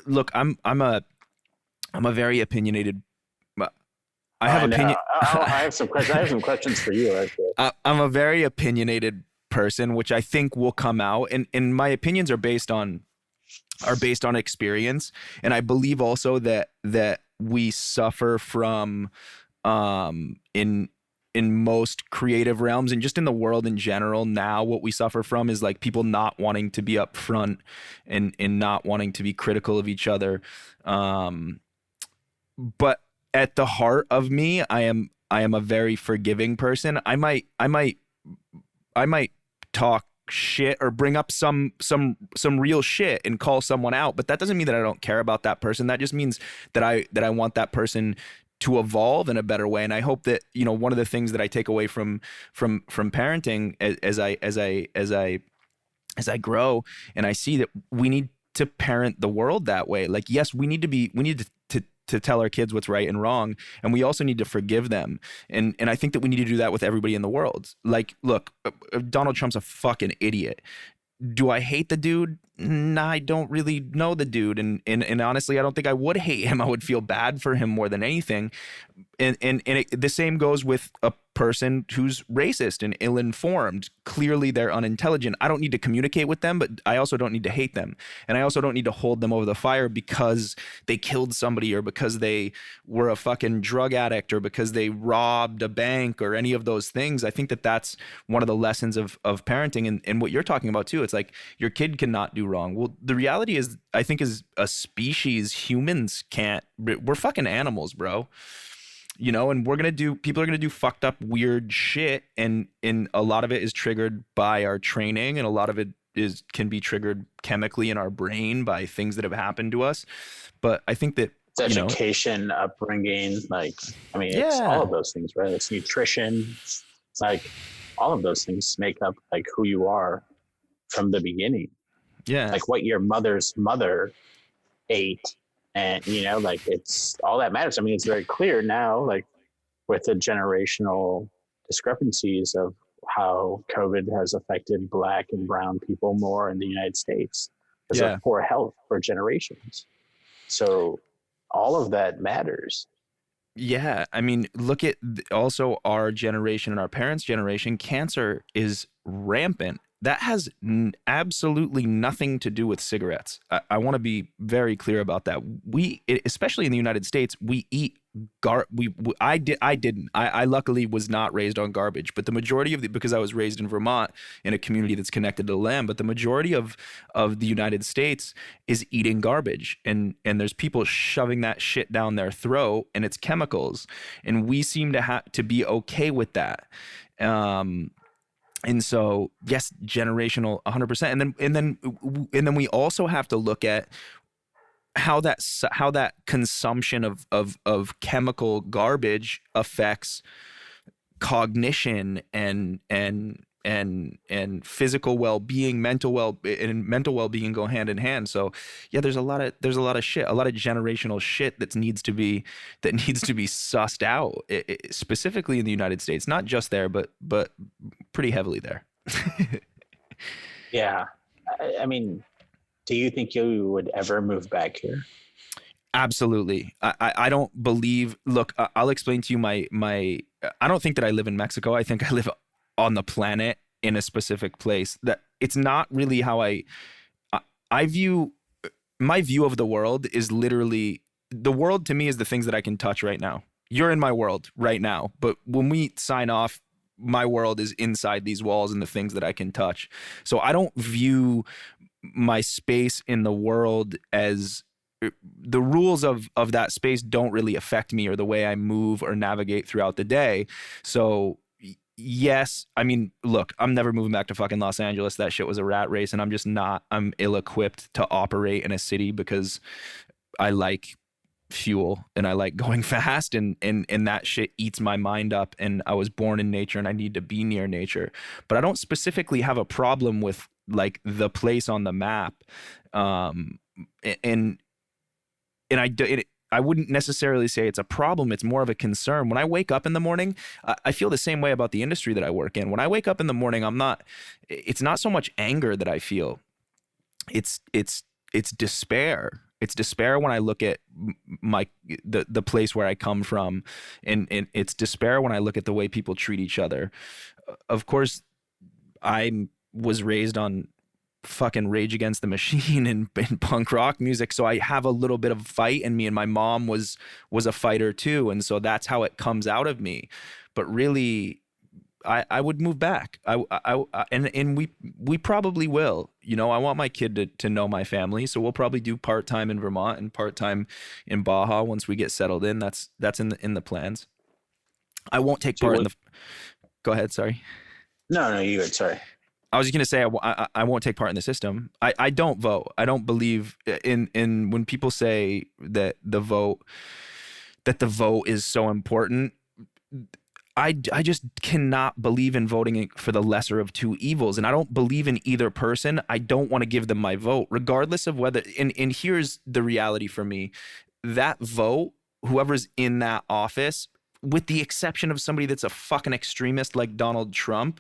look, I'm a very opinionated. I have some questions for you. Actually. I'm a very opinionated person, which I think will come out, and my opinions are based on experience, and I believe also that we suffer from in most creative realms and just in the world in general now, what we suffer from is like people not wanting to be upfront and not wanting to be critical of each other. But at the heart of me, I am a very forgiving person. I might talk shit or bring up some real shit and call someone out, but that doesn't mean that I don't care about that person. That just means that I want that person to evolve in a better way. And I hope that, one of the things that I take away from parenting as I grow, and I see that we need to parent the world that way. Like, yes, we need to tell our kids what's right and wrong, and we also need to forgive them. And I think that we need to do that with everybody in the world. Like, look, Donald Trump's a fucking idiot. Do I hate the dude? Nah, I don't really know the dude, and honestly, I don't think I would hate him. I would feel bad for him more than anything. And the same goes with a person who's racist and ill-informed. Clearly, they're unintelligent. I don't need to communicate with them, but I also don't need to hate them, and I also don't need to hold them over the fire because they killed somebody, or because they were a fucking drug addict, or because they robbed a bank, or any of those things. I think that that's one of the lessons of parenting, and what you're talking about too. It's like, your kid cannot do wrong. Well, the reality is, I think, as a species, humans can't. We're fucking animals, bro. And people are gonna do fucked up, weird shit, and a lot of it is triggered by our training, and a lot of it can be triggered chemically in our brain by things that have happened to us. But I think that it's education, upbringing, like, I mean, it's all of those things, right? It's nutrition, it's like all of those things make up like who you are from the beginning. Yeah, like what your mother's mother ate And, like, it's all that matters. I mean, it's very clear now, like, with the generational discrepancies of how COVID has affected Black and brown people more in the United States because of poor health for generations. So all of that matters. Yeah, I mean, look at also our generation and our parents' generation. Cancer is rampant. That has absolutely nothing to do with cigarettes. I want to be very clear about that. Especially in the United States, we eat I luckily was not raised on garbage, but the majority because I was raised in Vermont in a community that's connected to the land, but the majority of the United States is eating garbage, and there's people shoving that shit down their throat, and it's chemicals, and we seem to have to be okay with that. And so, yes, generational 100%. And then we also have to look at how that consumption of chemical garbage affects cognition and physical well-being, mental well-being go hand in hand. So yeah, there's a lot of shit, a lot of generational shit that needs to be sussed out, specifically in the United States, not just there, but pretty heavily there. Yeah. I mean, do you think you would ever move back here? Absolutely. I don't believe, look, I'll explain to you my, I don't think that I live in Mexico. I think I live on the planet in a specific place. That it's not really how I view, my view of the world is literally, the world to me is the things that I can touch right now. You're in my world right now, but when we sign off, my world is inside these walls and the things that I can touch. So I don't view my space in the world as, the rules of that space don't really affect me or the way I move or navigate throughout the day. So yes, I mean, look, I'm never moving back to fucking Los Angeles. That shit was a rat race, and I'm ill-equipped to operate in a city because I like fuel and I like going fast, and that shit eats my mind up, and I was born in nature and I need to be near nature. But I don't specifically have a problem with like the place on the map. I wouldn't necessarily say it's a problem. It's more of a concern. When I wake up in the morning, I feel the same way about the industry that I work in. When I wake up in the morning, it's not so much anger that I feel. It's despair. It's despair when I look at the place where I come from, and it's despair when I look at the way people treat each other. Of course, I was raised on fucking Rage Against the Machine and punk rock music, so I have a little bit of fight in me, and my mom was a fighter too, and so that's how it comes out of me. But really, I would move back. And we probably will. You know, I want my kid to know my family, so we'll probably do part-time in Vermont and part-time in Baja once we get settled in. That's in the plans. I won't take part in the. Go ahead. Sorry. No, you good. Sorry. I was just gonna say I won't take part in the system. I don't vote. I don't believe in when people say that the vote is so important. I just cannot believe in voting for the lesser of two evils, and I don't believe in either person. I don't want to give them my vote, regardless of whether. And here's the reality for me: that vote, whoever's in that office, with the exception of somebody that's a fucking extremist like Donald Trump,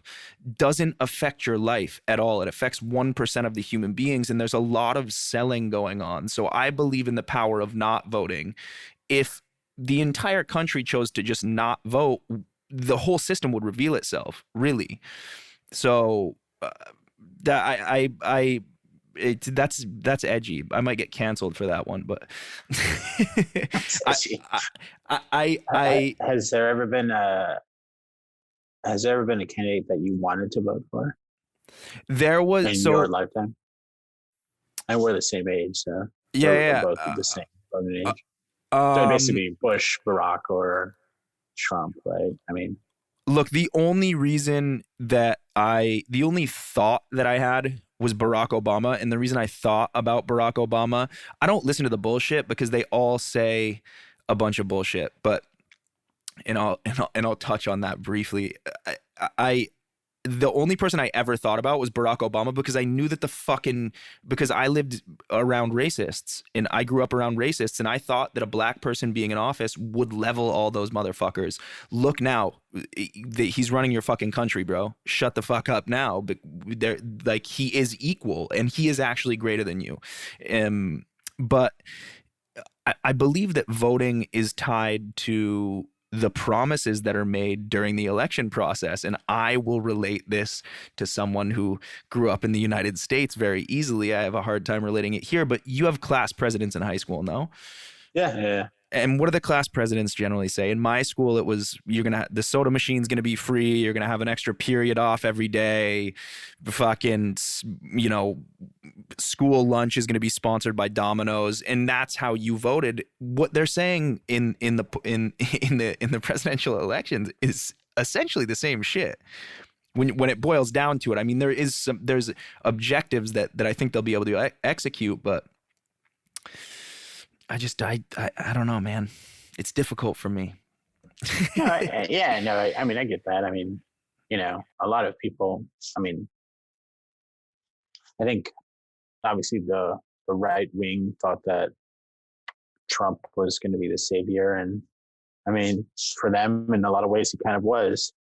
doesn't affect your life at all. It affects 1% of the human beings, and there's a lot of selling going on. So I believe in the power of not voting. If the entire country chose to just not vote, the whole system would reveal itself, really. So that's edgy. I might get canceled for that one, but has there ever been a candidate that you wanted to vote for? There was in your lifetime, and we're the same age, so yeah, we're both the same voting age. So basically, Bush, Barack, or Trump, right? I mean, look, the only thought that I had was Barack Obama. And the reason I thought about Barack Obama, I don't listen to the bullshit because they all say a bunch of bullshit, but and I'll touch on that briefly. the only person I ever thought about was Barack Obama, because I knew that because I lived around racists and I grew up around racists, and I thought that a black person being in office would level all those motherfuckers. Look now, he's running your fucking country, bro. Shut the fuck up now. But they're like, he is equal and he is actually greater than you. But I believe that voting is tied to the promises that are made during the election process. And I will relate this to someone who grew up in the United States very easily. I have a hard time relating it here, but you have class presidents in high school, no? Yeah. And what do the class presidents generally say? In my school, it was, the soda machine's going to be free. You're going to have an extra period off every day. Fucking, school lunch is going to be sponsored by Domino's. And that's how you voted. What they're saying in the presidential elections is essentially the same shit. When it boils down to it, I mean, there's objectives that I think they'll be able to execute, but I don't know, man. It's difficult for me. I get that. I mean, a lot of people, I mean, I think obviously the right wing thought that Trump was going to be the savior. And I mean, for them, in a lot of ways, he kind of was.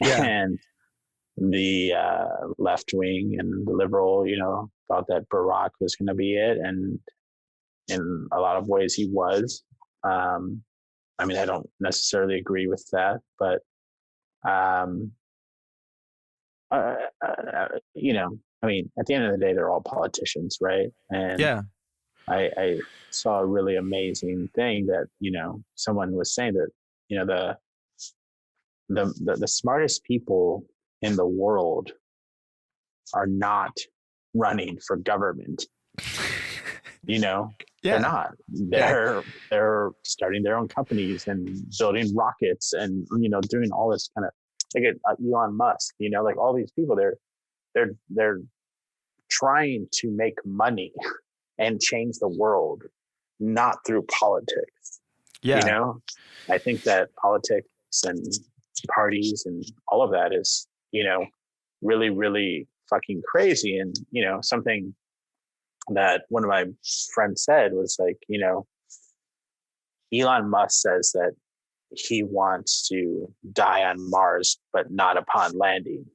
Yeah. And the left wing and the liberal, thought that Barack was going to be it. And in a lot of ways he was. I mean, I don't necessarily agree with that, but, I mean, at the end of the day, they're all politicians, right? And yeah, I saw a really amazing thing that, someone was saying that, the smartest people in the world are not running for government. They're not. They're starting their own companies and building rockets and doing all this kind of, like Elon Musk. Like all these people, they're trying to make money and change the world, not through politics. Yeah. I think that politics and parties and all of that is really, really fucking crazy. And something that one of my friends said was like, Elon Musk says that he wants to die on Mars, but not upon landing.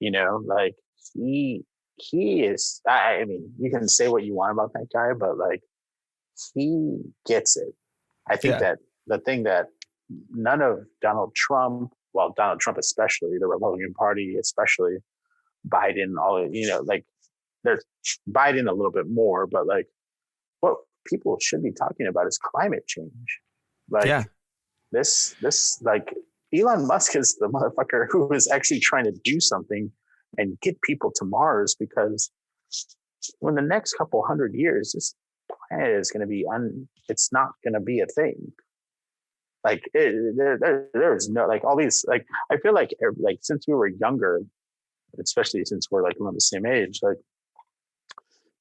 Like he is, I mean, you can say what you want about that guy, but like he gets it. I think that the thing that none of Donald Trump especially, the Republican Party, especially Biden, like they're Biden a little bit more, but like what people should be talking about is climate change. Like this like Elon Musk is the motherfucker who is actually trying to do something and get people to Mars, because when the next couple 100 years, this planet is going to be it's not going to be a thing. Like there's no, like all these, like I feel like since we were younger, especially since we're like around the same age, like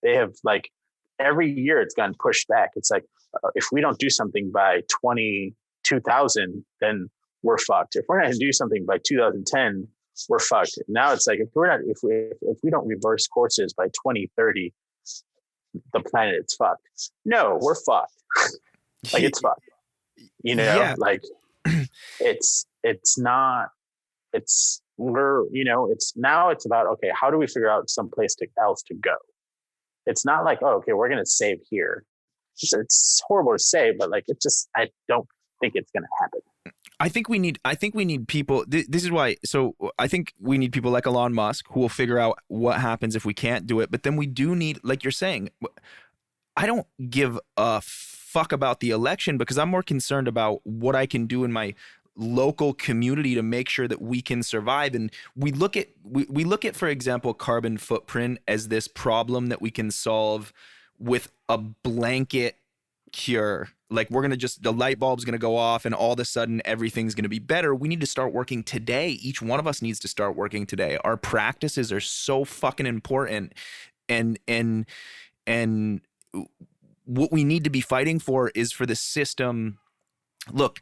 they have like every year it's gotten pushed back. It's like if we don't do something by 2000, then we're fucked. If we're not going to do something by 2010, we're fucked. Now it's like if we don't reverse courses by 2030, the planet's fucked. No, we're fucked. Like it's fucked. Like it's not. It's about, okay, how do we figure out some place else to go? It's not like, oh, okay, we're going to save here. It's horrible to say, but like, I don't think it's going to happen. I think we need people. This is why. So I think we need people like Elon Musk who will figure out what happens if we can't do it. But then we do need, like you're saying, I don't give a fuck about the election because I'm more concerned about what I can do in my local community to make sure that we can survive. And we look at, for example, carbon footprint as this problem that we can solve with a blanket cure. Like the light bulb's going to go off and all of a sudden everything's going to be better. We need to start working today. Each one of us needs to start working today. Our practices are so fucking important. And what we need to be fighting for is for the system. Look,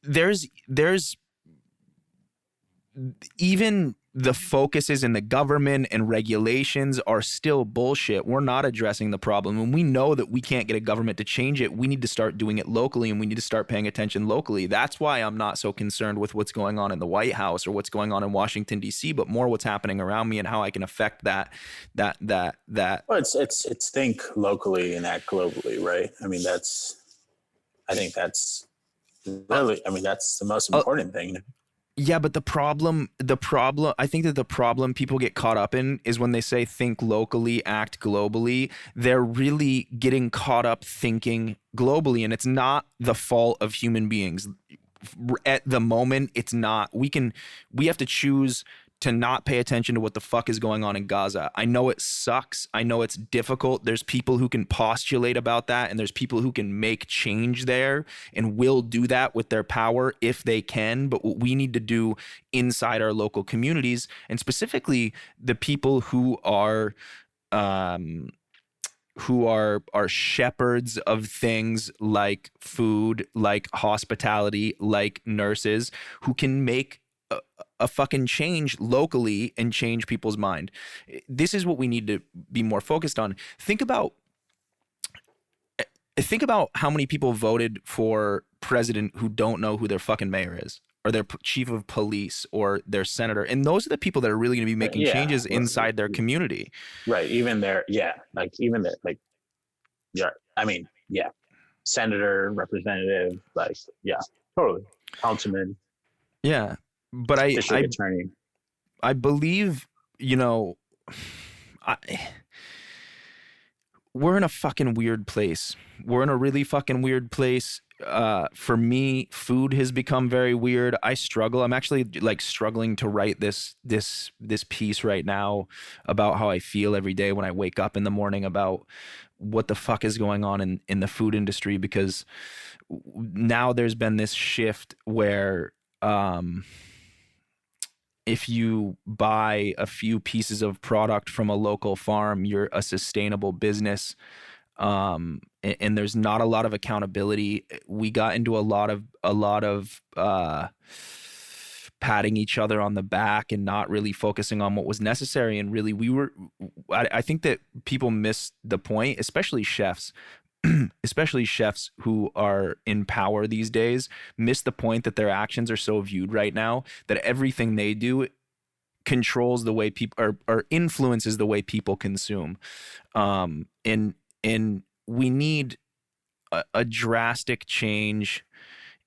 there's even the focuses in the government and regulations are still bullshit. We're not addressing the problem. And we know that we can't get a government to change it. We need to start doing it locally, and we need to start paying attention locally. That's why I'm not so concerned with what's going on in the White House or what's going on in Washington, D.C., but more what's happening around me and how I can affect that. Well, it's think locally and act globally, right? I mean, I think that's really, I mean, that's the most important thing. Yeah, but the problem, I think that the problem people get caught up in is when they say think locally, act globally, they're really getting caught up thinking globally, and it's not the fault of human beings. At the moment, it's not. We have to choose to not pay attention to what the fuck is going on in Gaza. I know it sucks. I know it's difficult. There's people who can postulate about that, and there's people who can make change there and will do that with their power if they can. But what we need to do inside our local communities, and specifically the people who are shepherds of things like food, like hospitality, like nurses, who can make a fucking change locally and change people's mind. This is what we need to be more focused on. Think about how many people voted for president who don't know who their fucking mayor is, or their chief of police, or their senator. And those are the people that are really going to be making changes inside their community. Right. Even there. Yeah. Like even that, like, yeah. I mean, yeah. Senator, representative, like, yeah, totally. Councilman. Yeah. But attorney. I believe, we're in a fucking weird place. We're in a really fucking weird place. For me, food has become very weird. I struggle. I'm actually like struggling to write this piece right now about how I feel every day when I wake up in the morning about what the fuck is going on in the food industry, because now there's been this shift where, if you buy a few pieces of product from a local farm, you're a sustainable business. And there's not a lot of accountability. We got into a lot of patting each other on the back and not really focusing on what was necessary. And really, I think that people miss the point, especially chefs. Especially chefs who are in power these days, miss the point that their actions are so viewed right now that everything they do controls the way people or influences the way people consume. And we need a drastic change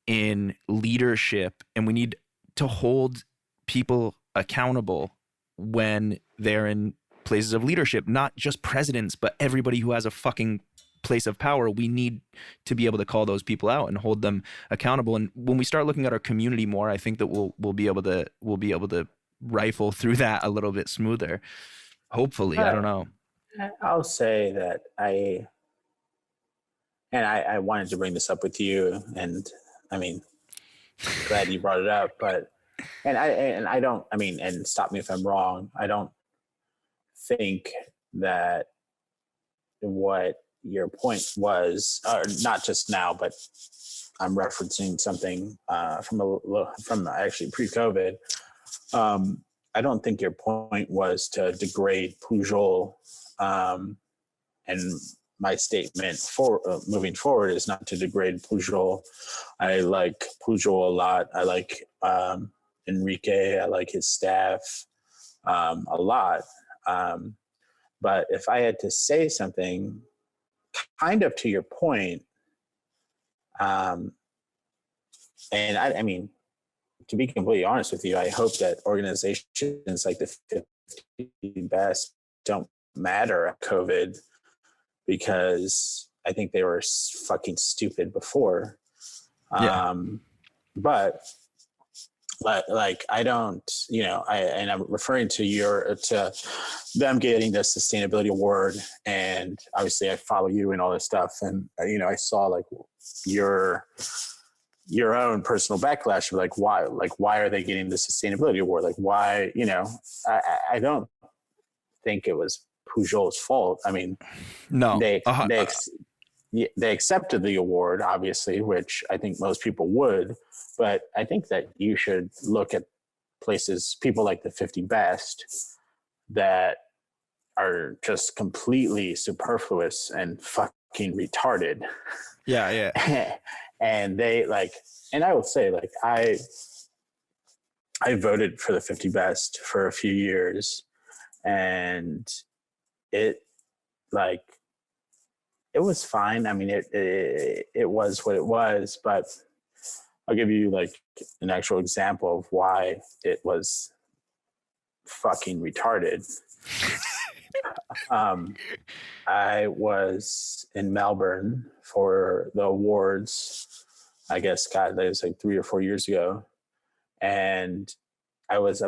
in leadership, and we need to hold people accountable when they're in places of leadership, not just presidents, but everybody who has a fucking place of power. We need to be able to call those people out and hold them accountable. And when we start looking at our community more, I think that we'll be able to rifle through that a little bit smoother. Hopefully, I don't know. I'll say that I wanted to bring this up with you, and I mean, glad you brought it up, but I don't, I mean, and stop me if I'm wrong, I don't think that what your point was, or not just now, but I'm referencing something from actually pre-COVID. I don't think your point was to degrade Pujol, and my statement for moving forward is not to degrade Pujol. I like Pujol a lot. I like Enrique. I like his staff a lot. But if I had to say something kind of to your point, and I mean, to be completely honest with you, I hope that organizations like the 50 Best don't matter at COVID, because I think they were fucking stupid before. Yeah. But like I don't, I'm referring to them getting the sustainability award, and obviously I follow you and all this stuff, and I saw like your own personal backlash of like why are they getting the sustainability award? Like why, I don't think it was Pujol's fault. I mean, no, they accepted the award, obviously, which I think most people would. But I think that you should look at places, people like the 50 Best that are just completely superfluous and fucking retarded. Yeah. And they like, and I will say, like, I voted for the 50 Best for a few years, and it like, it was fine. I mean, it was what it was, but I'll give you like an actual example of why it was fucking retarded. I was in Melbourne for the awards. I guess, God, that was like 3 or 4 years ago. And I was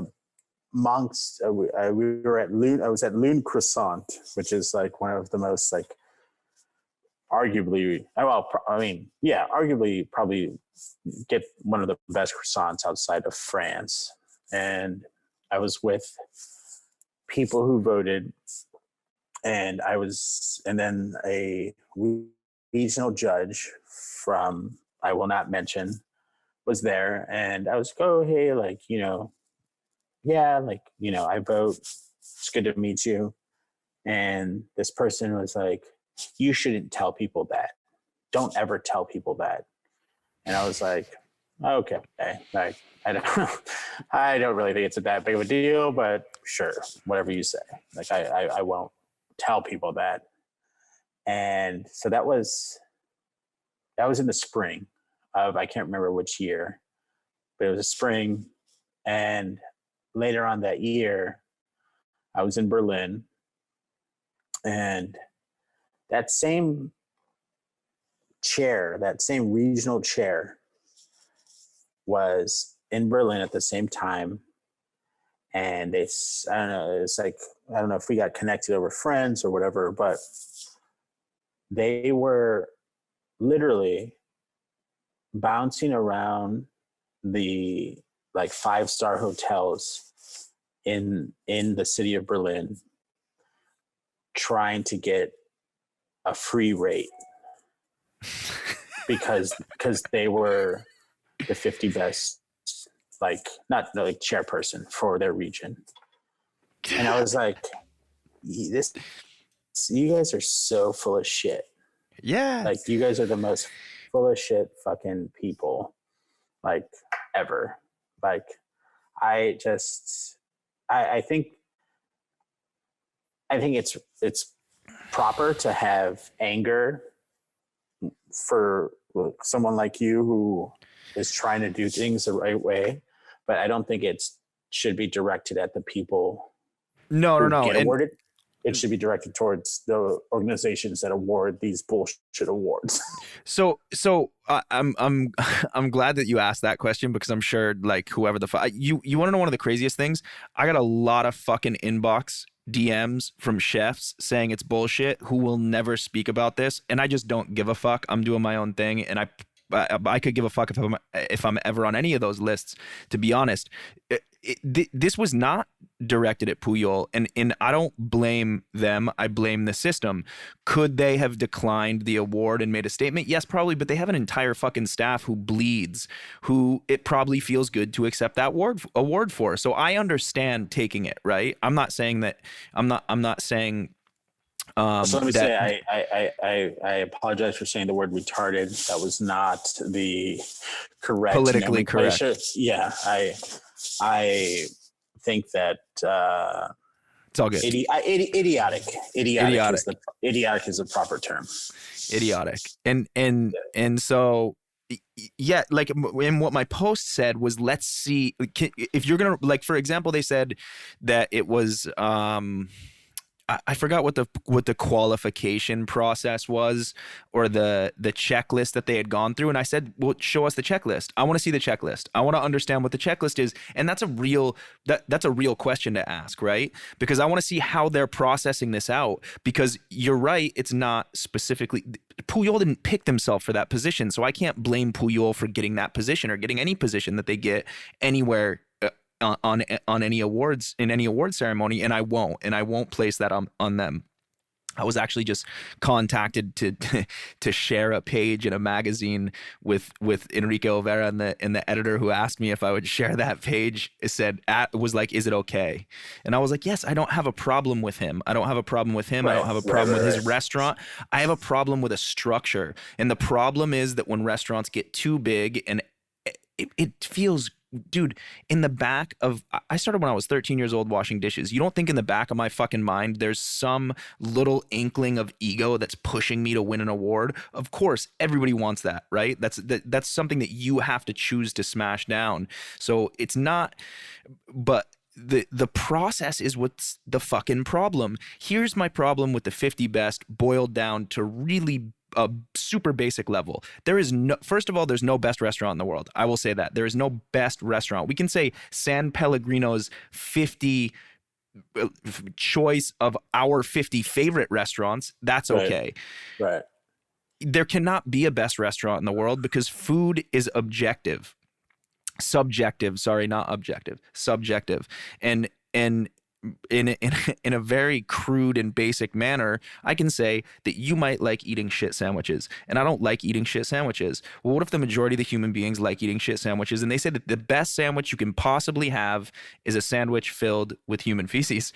amongst, I was at Loon Croissant, which is like one of the most like arguably probably get one of the best croissants outside of France. And I was with people who voted, and then a regional judge from, I will not mention, was there. And I was hey, like, yeah, like, I vote. It's good to meet you. And this person was like, you shouldn't tell people that. Don't ever tell people that. And I was like, okay, like, I don't really think it's that big of a deal, but sure, whatever you say. Like, I won't tell people that. And so that was in the spring of, I can't remember which year, but it was a spring. And later on that year, I was in Berlin, and that same regional chair was in Berlin at the same time. And I don't know if we got connected over friends or whatever, but they were literally bouncing around the like 5-star hotels in the city of Berlin, trying to get a free rate because they were the 50 best, like, not like chairperson for their region. And I was like, you guys are so full of shit. Yeah. Like, you guys are the most full of shit fucking people, like, ever. Like, I think it's proper to have anger for someone like you who is trying to do things the right way, but I don't think it should be directed at the people. No. Get awarded. It should be directed towards the organizations that award these bullshit awards. So I'm glad that you asked that question, because I'm sure, like, whoever the fuck you want to know one of the craziest things? I got a lot of fucking inbox DMs from chefs saying it's bullshit, who will never speak about this, and I just don't give a fuck. I'm doing my own thing, and I could give a fuck if I'm ever on any of those lists, to be honest. This was not directed at Puyol, and I don't blame them. I blame the system. Could they have declined the award and made a statement? Yes, probably, but they have an entire fucking staff who bleeds, who it probably feels good to accept that award for. So I understand taking it, right? I'm not saying that. I'm not saying. So let me say, I apologize for saying the word retarded. That was not the correct politically correct. Yeah, I think that it's all good. Idiotic is the proper term. Idiotic, and so. Yeah, like, and what my post said was, let's see if you're gonna, like, for example, they said that it was I forgot what the qualification process was, or the checklist that they had gone through. And I said, well, show us the checklist. I want to see the checklist. I want to understand what the checklist is. And that's a real question to ask, right? Because I want to see how they're processing this out, because you're right. It's not specifically, Puyol didn't pick themselves for that position. So I can't blame Puyol for getting that position, or getting any position that they get anywhere on any awards, in any award ceremony, and I won't place that on them. I was actually just contacted to share a page in a magazine with Enrique Olvera, and the editor who asked me if I would share that page was like, "Is it okay?" And I was like, "Yes, I don't have a problem with him. I don't have a problem with him. I don't have a problem with his restaurant. I have a problem with a structure. And the problem is that when restaurants get too big and it feels." Dude, in the back of, I started when I was 13 years old washing dishes. You don't think in the back of my fucking mind there's some little inkling of ego that's pushing me to win an award? Of course, everybody wants that, right? That's something that you have to choose to smash down. So it's not, but the process is what's the fucking problem. Here's my problem with the 50 best boiled down to really a super basic level. There is no, first of all, there's no best restaurant in the world. I will say that. There is no best restaurant. We can say San Pellegrino's 50 choice of our 50 favorite restaurants. That's okay. Right. There cannot be a best restaurant in the world because food is objective. Subjective, sorry, not objective. Subjective. And in a very crude and basic manner, I can say that you might like eating shit sandwiches, and I don't like eating shit sandwiches. Well, what if the majority of the human beings like eating shit sandwiches, and they say that the best sandwich you can possibly have is a sandwich filled with human feces?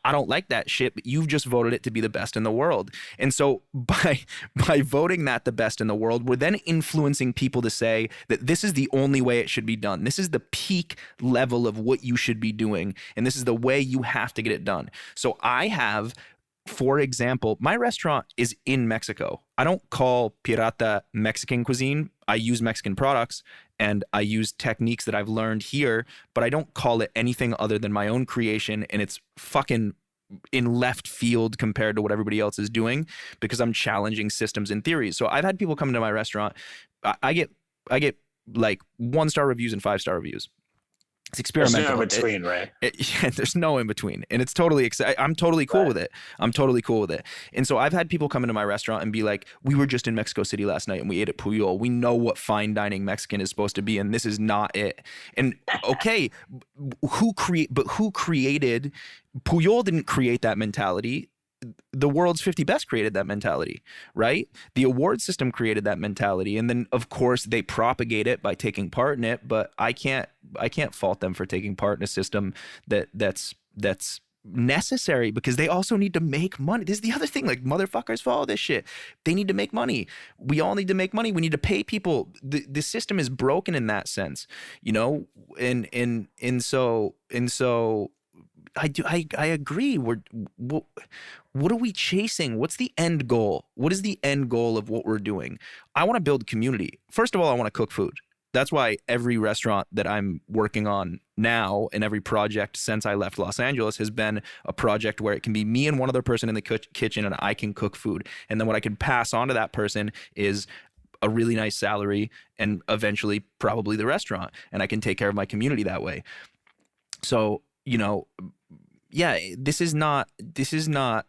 I don't like that shit, but you've just voted it to be the best in the world. And so by voting that the best in the world, we're then influencing people to say that this is the only way it should be done. This is the peak level of what you should be doing. And this is the way you have to get it done. So I have, for example, my restaurant is in Mexico. I don't call Pirata Mexican cuisine. I use Mexican products and I use techniques that I've learned here, but I don't call it anything other than my own creation. And it's fucking in left field compared to what everybody else is doing because I'm challenging systems and theories. So I've had people come into my restaurant. I get like 1-star reviews and 5-star reviews. It's experimental. There's no in between, right? Yeah, there's no in between. And it's totally I'm totally cool with it. I'm totally cool with it. And so I've had people come into my restaurant and be like, we were just in Mexico City last night and we ate at Puyol. We know what fine dining Mexican is supposed to be, and this is not it. And okay, who created Puyol? Didn't create that mentality. The world's 50 best created that mentality, right? The award system created that mentality. And then of course they propagate it by taking part in it, but I can't fault them for taking part in a system that's necessary because they also need to make money. This is the other thing, like motherfuckers follow this shit. They need to make money. We all need to make money. We need to pay people. The system is broken in that sense, you know? And so I agree. What are we chasing? What's the end goal? What is the end goal of what we're doing? I want to build community. First of all, I want to cook food. That's why every restaurant that I'm working on now and every project since I left Los Angeles has been a project where it can be me and one other person in the kitchen and I can cook food. And then what I can pass on to that person is a really nice salary and eventually probably the restaurant. And I can take care of my community that way. So, you know, yeah, this is not, the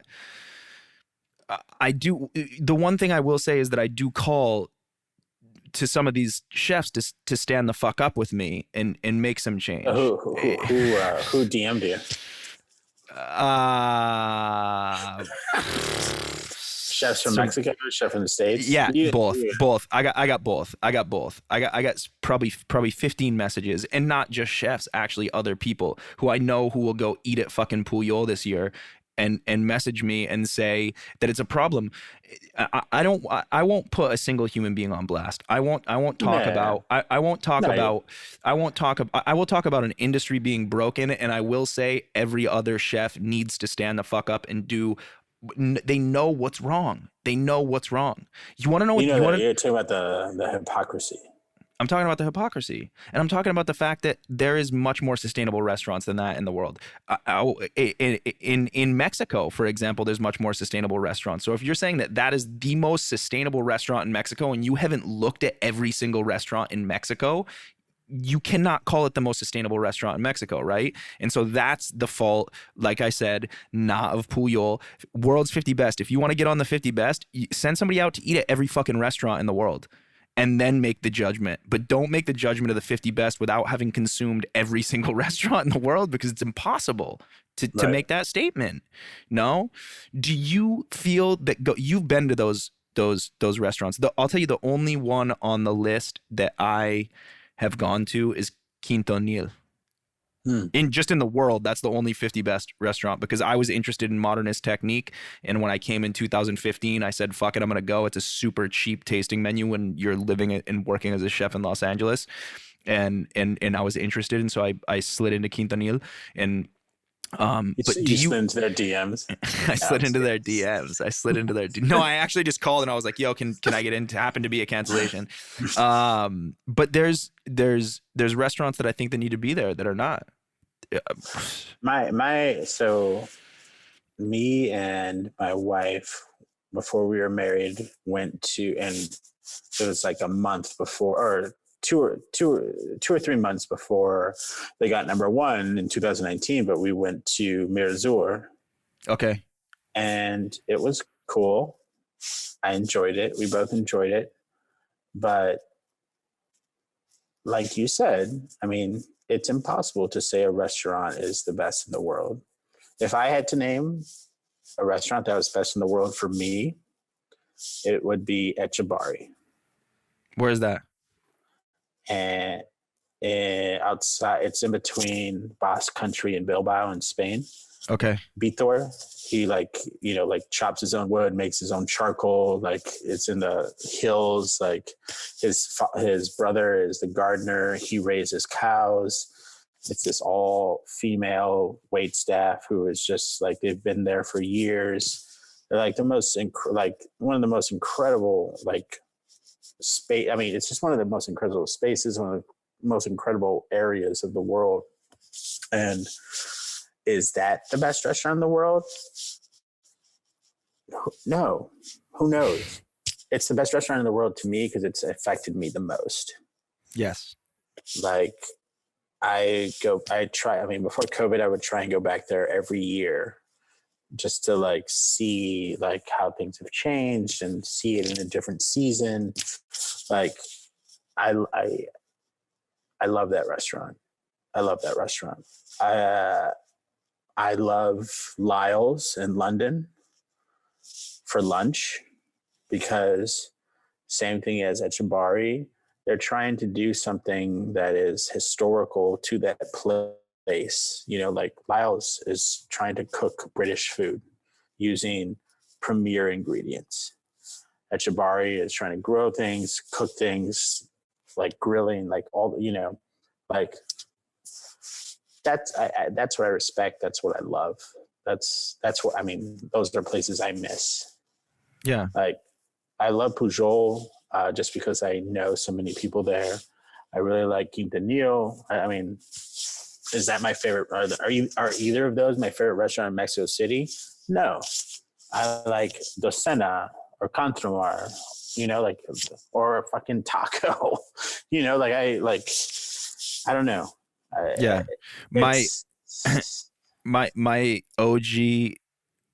one thing I will say is that I do call to some of these chefs to stand the fuck up with me and make some change. Who DM'd you? Chefs from Mexico, chef from the States. Yeah, both. I got both. I got probably 15 messages, and not just chefs, actually other people who I know who will go eat at fucking Puyol this year and message me and say that it's a problem. I won't put a single human being on blast. I will talk about an industry being broken, and I will say every other chef needs to stand the fuck up and do. They know what's wrong. They know what's wrong. You want to know what you're talking about the hypocrisy. I'm talking about the hypocrisy, and I'm talking about the fact that there is much more sustainable restaurants than that in the world. In Mexico, for example, there's much more sustainable restaurants. So if you're saying that is the most sustainable restaurant in Mexico, and you haven't looked at every single restaurant in Mexico, you cannot call it the most sustainable restaurant in Mexico, right? And so that's the fault, like I said, not of Puyol. World's 50 best. If you want to get on the 50 best, send somebody out to eat at every fucking restaurant in the world. and then make the judgment. But don't make the judgment of the 50 best without having consumed every single restaurant in the world, because it's impossible to make that statement. No? Do you feel that you've been to those restaurants? I'll tell you, the only one on the list that I have gone to is Quintonil. In the world, that's the only 50 best restaurant, because I was interested in modernist technique, and when I came in 2015, I said, fuck it, I'm gonna go. It's a super cheap tasting menu when you're living and working as a chef in Los Angeles, and I was interested, and so I slid into Quintonil. And but you slid into their DMs. I slid into their DMs. No, I actually just called and I was like, yo, can I get in? Happened to be a cancellation. But there's restaurants that I think that need to be there that are not. So me and my wife, before we were married, went to, and it was like a month before, or two or 3 months before they got number one in 2019, but we went to Mirzur. Okay. And it was cool. I enjoyed it. We both enjoyed it. But like you said, I mean, it's impossible to say a restaurant is the best in the world. If I had to name a restaurant that was best in the world for me, it would be Etxebarri. Where is that? And outside, it's in between Basque Country and Bilbao in Spain. Okay. Vitor, he chops his own wood, makes his own charcoal. Like, it's in the hills. Like, his brother is the gardener. He raises cows. It's this all female wait staff who is just like, they've been there for years. They're like one of the most incredible space. I mean, it's just one of the most incredible spaces, one of the most incredible areas of the world. And is that the best restaurant in the world? No. Who knows? It's the best restaurant in the world to me because it's affected me the most. Yes. Like, before COVID, I would try and go back there every year just to see how things have changed and see it in a different season. Like, I love that restaurant. I love Lyle's in London for lunch, because same thing as Etxebarri, they're trying to do something that is historical to that place. Like Lyle's is trying to cook British food using premier ingredients. Etxebarri is trying to grow things, cook things, like grilling, like all, that's what I respect. That's what I love. That's what, I mean, those are places I miss. Yeah. Like, I love Pujol just because I know so many people there. I really like Quintonil. I mean, is that my favorite? Are either of those my favorite restaurant in Mexico City? No. I like Docena or Contramar, or a fucking taco. I don't know. Yeah. My OG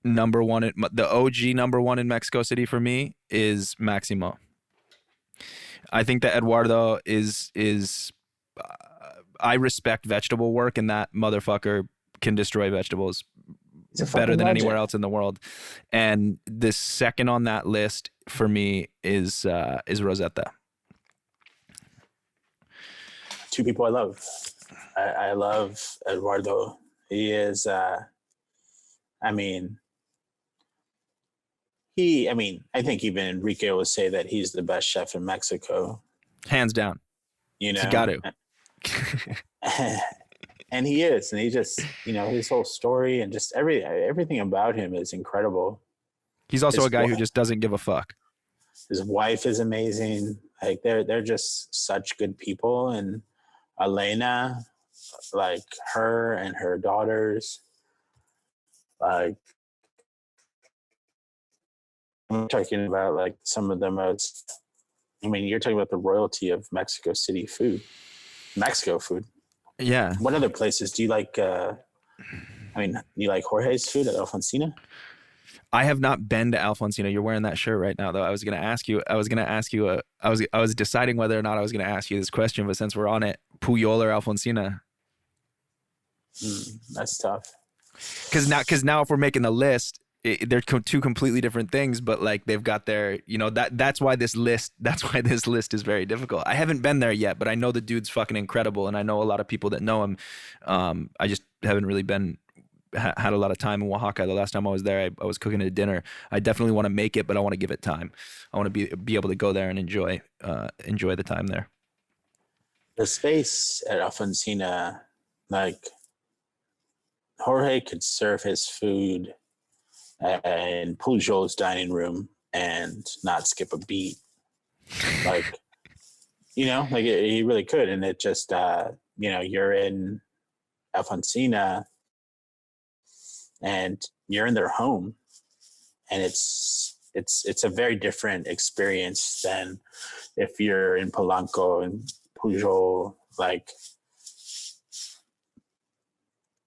number one, the OG number one in Mexico City for me is Maximo. I think that Eduardo is I respect vegetable work, and that motherfucker can destroy vegetables better than anywhere else in the world. And the second on that list for me is Rosetta. Two people I love. I love Eduardo. He is, I think even Enrique will say that he's the best chef in Mexico. Hands down. You got to. And he is. And he just, his whole story and just everything about him is incredible. He's also a guy who just doesn't give a fuck. His wife is amazing. Like, they're just such good people. And Elena, like, her and her daughters, like, I'm talking about like some of the most, you're talking about the royalty of Mexico City food, Mexico food. Yeah. What other places do you like? You like Jorge's food at Alfonsina? I have not been to Alfonsina. You're wearing that shirt right now, though. I was going to ask you. I was deciding whether or not I was going to ask you this question, but since we're on it, Puyol or Alfonsina? That's tough. Because now if we're making the list, they're two completely different things, but like they've got their, that's why this list is very difficult. I haven't been there yet, but I know the dude's fucking incredible, and I know a lot of people that know him. I just haven't really had a lot of time in Oaxaca. The last time I was there, I was cooking a dinner. I definitely want to make it, but I want to give it time. I want to be able to go there and enjoy the time there. The space at Alfonsina, like Jorge could serve his food in Pujol's dining room and not skip a beat. Like, he really could. And it just, you're in Alfonsina and you're in their home, and it's a very different experience than if you're in Polanco and Pujol. Like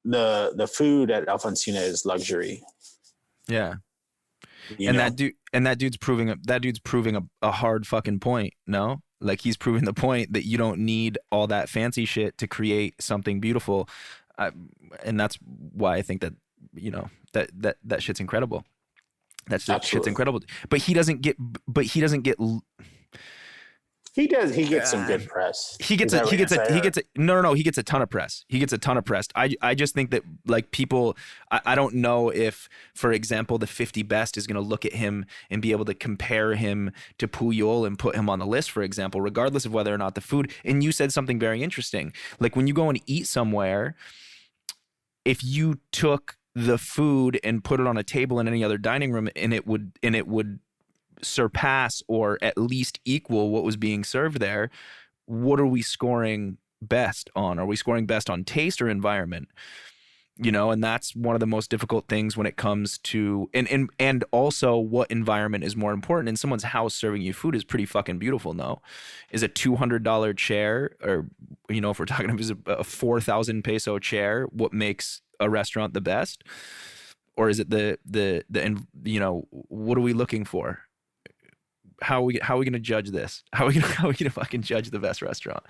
the food at Alfonsina is luxury. Yeah. That dude's proving a hard fucking point. No, like he's proving the point that you don't need all that fancy shit to create something beautiful. And that's why I think that, that shit's incredible. Shit's incredible. But he doesn't get. He does. He gets some good press. He gets a ton of press. He gets a ton of press. I just think that like people, I don't know if, for example, the 50 best is going to look at him and be able to compare him to Puyol and put him on the list, for example, regardless of whether or not the food. And you said something very interesting. Like when you go and eat somewhere, if you took the food and put it on a table in any other dining room and it would surpass or at least equal what was being served there, what are we scoring best on? Are we scoring best on taste or environment? And that's one of the most difficult things when it comes to and also what environment is more important. In someone's house serving you food is pretty fucking beautiful. No, is a $200 chair, or if we're talking about a 4,000 peso chair, what makes a restaurant the best? Or is it the what are we looking for? How are we going to judge this? How are we going to fucking judge the best restaurant?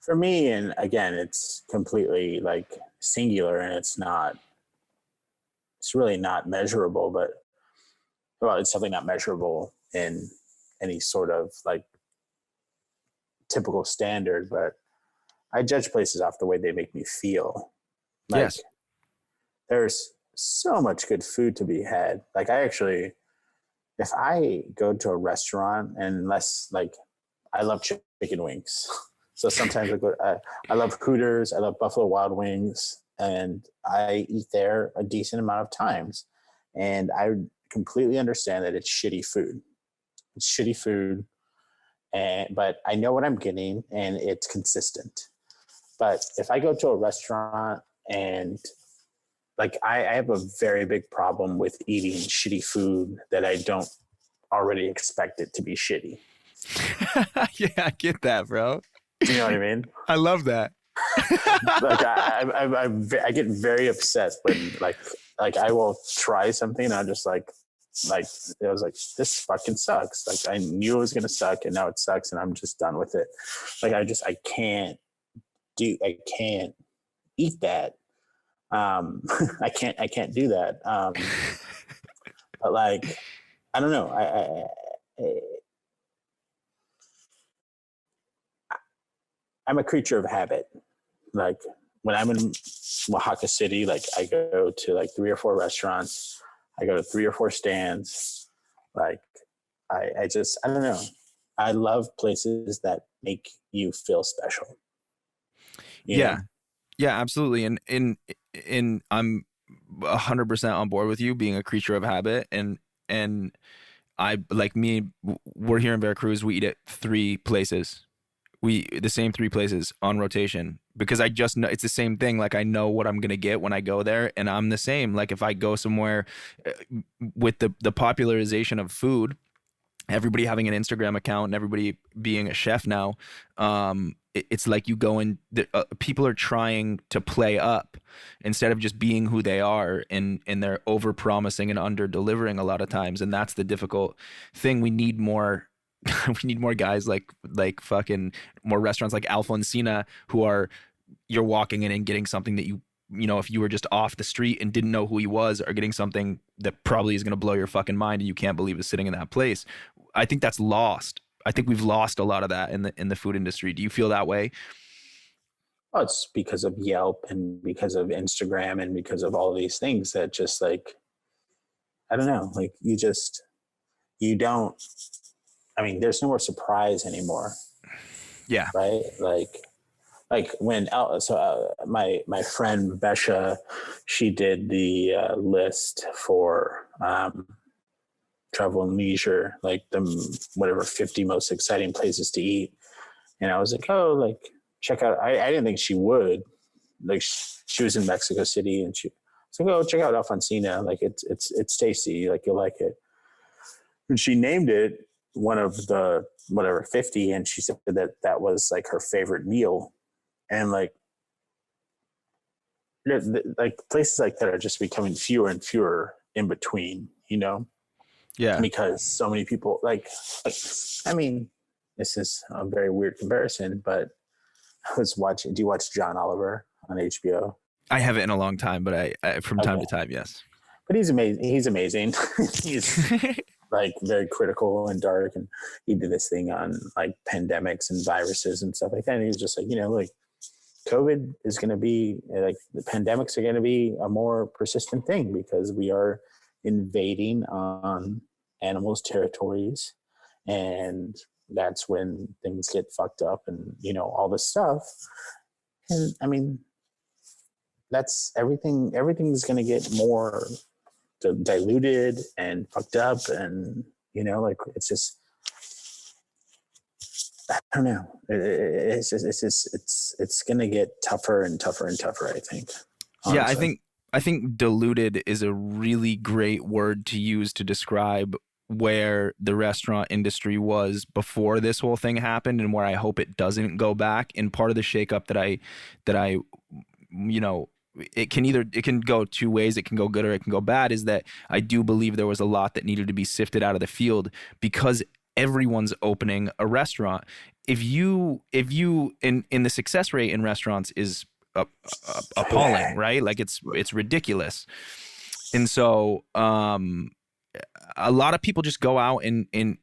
For me, and again, it's completely like singular, and it's really not measurable, but it's definitely not measurable in any sort of like typical standard, but I judge places off the way they make me feel. Like, yes. There's so much good food to be had. Like if I go to a restaurant, and unless like I love chicken wings, so sometimes I love Hooters, I love Buffalo Wild Wings, and I eat there a decent amount of times, and I completely understand that it's shitty food. It's shitty food, but I know what I'm getting, and it's consistent. But if I go to a restaurant and like I have a very big problem with eating shitty food that I don't already expect it to be shitty. Yeah, I get that, bro. Do you know what I mean? I love that. Like I get very upset when like I will try something and I'm just like it was like, this fucking sucks. Like I knew it was gonna suck and now it sucks and I'm just done with it. Like I can't eat that. I can't do that. But like, I don't know. I'm a creature of habit. Like when I'm in Oaxaca City, like I go to like 3 or 4 restaurants. I go to 3 or 4 stands. Like I don't know. I love places that make you feel special. You know? Yeah, absolutely. And I'm 100% on board with you being a creature of habit. And I, like me, we're here in Veracruz. We eat at 3 places. The same 3 places on rotation, because I just know it's the same thing. Like I know what I'm going to get when I go there, and I'm the same. Like if I go somewhere with the popularization of food, everybody having an Instagram account and everybody being a chef now, it's like you go in, people are trying to play up instead of just being who they are, and they're over promising and under delivering a lot of times. And that's the difficult thing. We need more we need more guys like fucking more restaurants like Alfonsina, who are, you're walking in and getting something that you know, if you were just off the street and didn't know who he was, are getting something that probably is going to blow your fucking mind and you can't believe is sitting in that place. I think that's lost. I think we've lost a lot of that in the food industry. Do you feel that way? Oh, it's because of Yelp and because of Instagram and because of all these things that just like, I don't know, like you don't, I mean, there's no more surprise anymore. Yeah. Right. Like when my friend Besha, she did the list for Travel and Leisure, like the whatever 50 most exciting places to eat, and I was like, oh, like check out. I didn't think she would. Like she was in Mexico City, and she was like, oh, check out Alfonsina. Like it's tasty. Like you'll like it. And she named it one of the whatever 50, and she said that was like her favorite meal. And like places like that are just becoming fewer and fewer in between, you know? Yeah. Because so many people I mean, this is a very weird comparison, but I was watching, do you watch John Oliver on HBO? I haven't in a long time, but I from time to time, yes. But he's amazing. He's amazing. He's like very critical and dark. And he did this thing on like pandemics and viruses and stuff like that. And he was just like, you know, like, COVID is going to be like the pandemics are going to be a more persistent thing because we are invading on animals' territories. And that's when things get fucked up and, you know, all this stuff. And I mean, that's everything. Everything's going to get more diluted and fucked up. And, you know, like it's just, I don't know. It's going to get tougher and tougher and tougher, I think. Honestly. Yeah, I think diluted is a really great word to use to describe where the restaurant industry was before this whole thing happened, and where I hope it doesn't go back. And part of the shakeup that I you know, it can go two ways. It can go good or it can go bad. Is that I do believe there was a lot that needed to be sifted out of the field because everyone's opening a restaurant. If you in the success rate in restaurants is appalling, right? Like it's ridiculous. And so a lot of people just go out and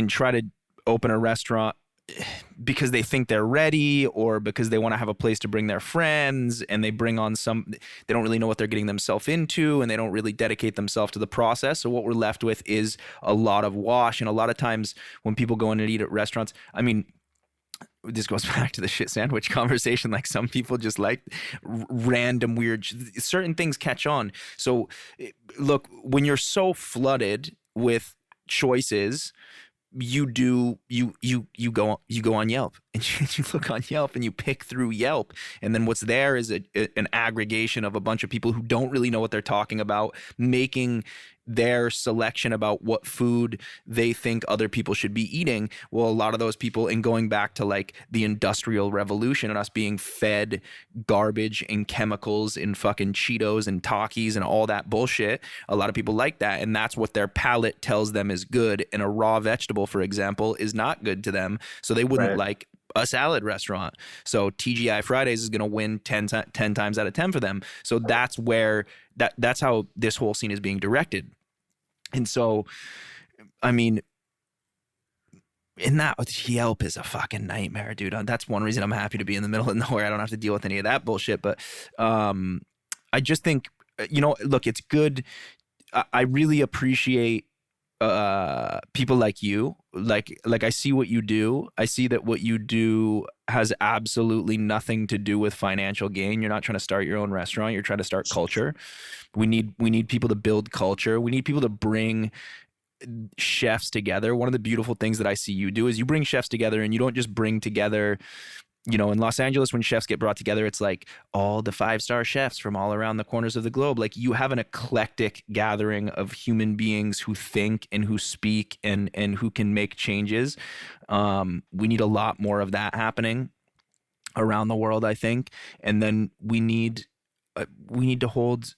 try to open a restaurant because they think they're ready, or because they want to have a place to bring their friends, and they bring on they don't really know what they're getting themselves into, and they don't really dedicate themselves to the process. So what we're left with is a lot of wash. And a lot of times when people go in and eat at restaurants, I mean, this goes back to the shit sandwich conversation. Like some people just like random weird, certain things catch on. So look, when you're so flooded with choices, you go on Yelp and you look on Yelp and you pick through Yelp, and then what's there is an aggregation of a bunch of people who don't really know what they're talking about, making their selection about what food they think other people should be eating. Well, a lot of those people, and going back to like the Industrial Revolution and us being fed garbage and chemicals and fucking Cheetos and Takis and all that bullshit, a lot of people like that, and that's what their palate tells them is good. And a raw vegetable, for example, is not good to them, so they wouldn't like a salad restaurant. So TGI Fridays is going to win 10 times out of 10 for them. So that's where that's how this whole scene is being directed. And so, I mean, in that, Yelp is a fucking nightmare, dude. That's one reason I'm happy to be in the middle of nowhere. I don't have to deal with any of that bullshit. But I just think, you know, look, it's good. I really appreciate people like you. Like I see what you do. I see that what you do has absolutely nothing to do with financial gain. You're not trying to start your own restaurant. You're trying to start culture. We need people to build culture. We need people to bring chefs together. One of the beautiful things that I see you do is you bring chefs together, and you don't just bring together, you know, in Los Angeles, when chefs get brought together, it's like all the 5-star chefs from all around the corners of the globe. Like you have an eclectic gathering of human beings who think and who speak and who can make changes. We need a lot more of that happening. around the world, I think. And then we need to hold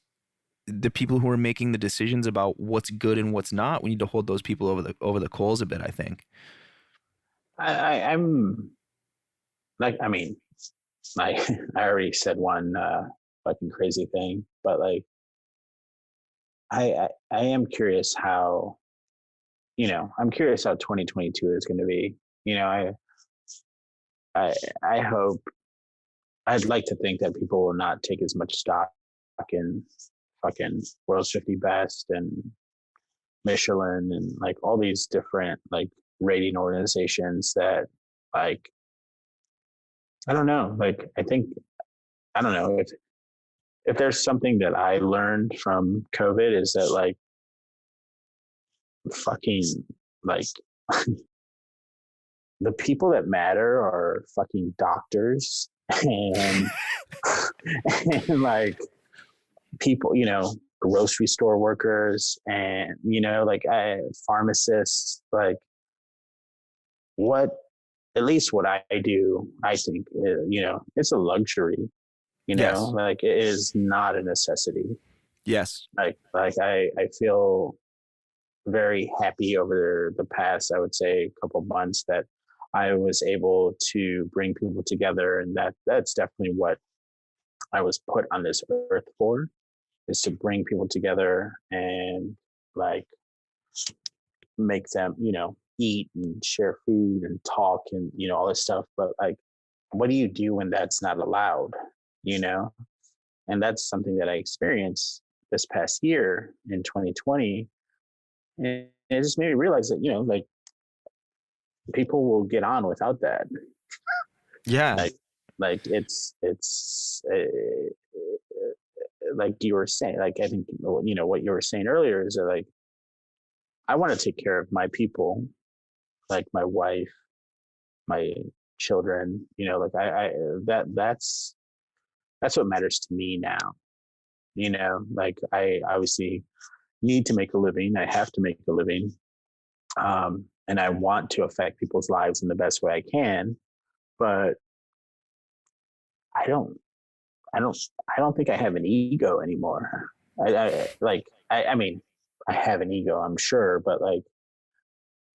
the people who are making the decisions about what's good and what's not. We need to hold those people over the coals a bit, I think. I'm like, I mean, like I already said one fucking crazy thing, but like I am curious how, I'm curious how 2022 is going to be. I hope, I'd like to think that people will not take as much stock in fucking World's 50 Best and Michelin and like all these different like rating organizations that like, I don't know, like I don't know if there's something that I learned from COVID is that like fucking like the people that matter are fucking doctors and and like people, grocery store workers and like pharmacists, like what at least what I do, I think it's a luxury, Yes. like it is not a necessity. Yes. Like I feel very happy over the past, I would say, couple months that I was able to bring people together, and that's definitely what I was put on this earth for, is to bring people together and like make them, eat and share food and talk and all this stuff. But like, what do you do when that's not allowed? And that's something that I experienced this past year in 2020. And it just made me realize that, like people will get on without that. Yeah. Like it's like you were saying, like, I think, what you were saying earlier is that like, I want to take care of my people, like my wife, my children, like that's what matters to me now. Like I obviously need to make a living. I have to make a living. And I want to affect people's lives in the best way I can, but I don't think I have an ego anymore. I mean, I have an ego, I'm sure, but like,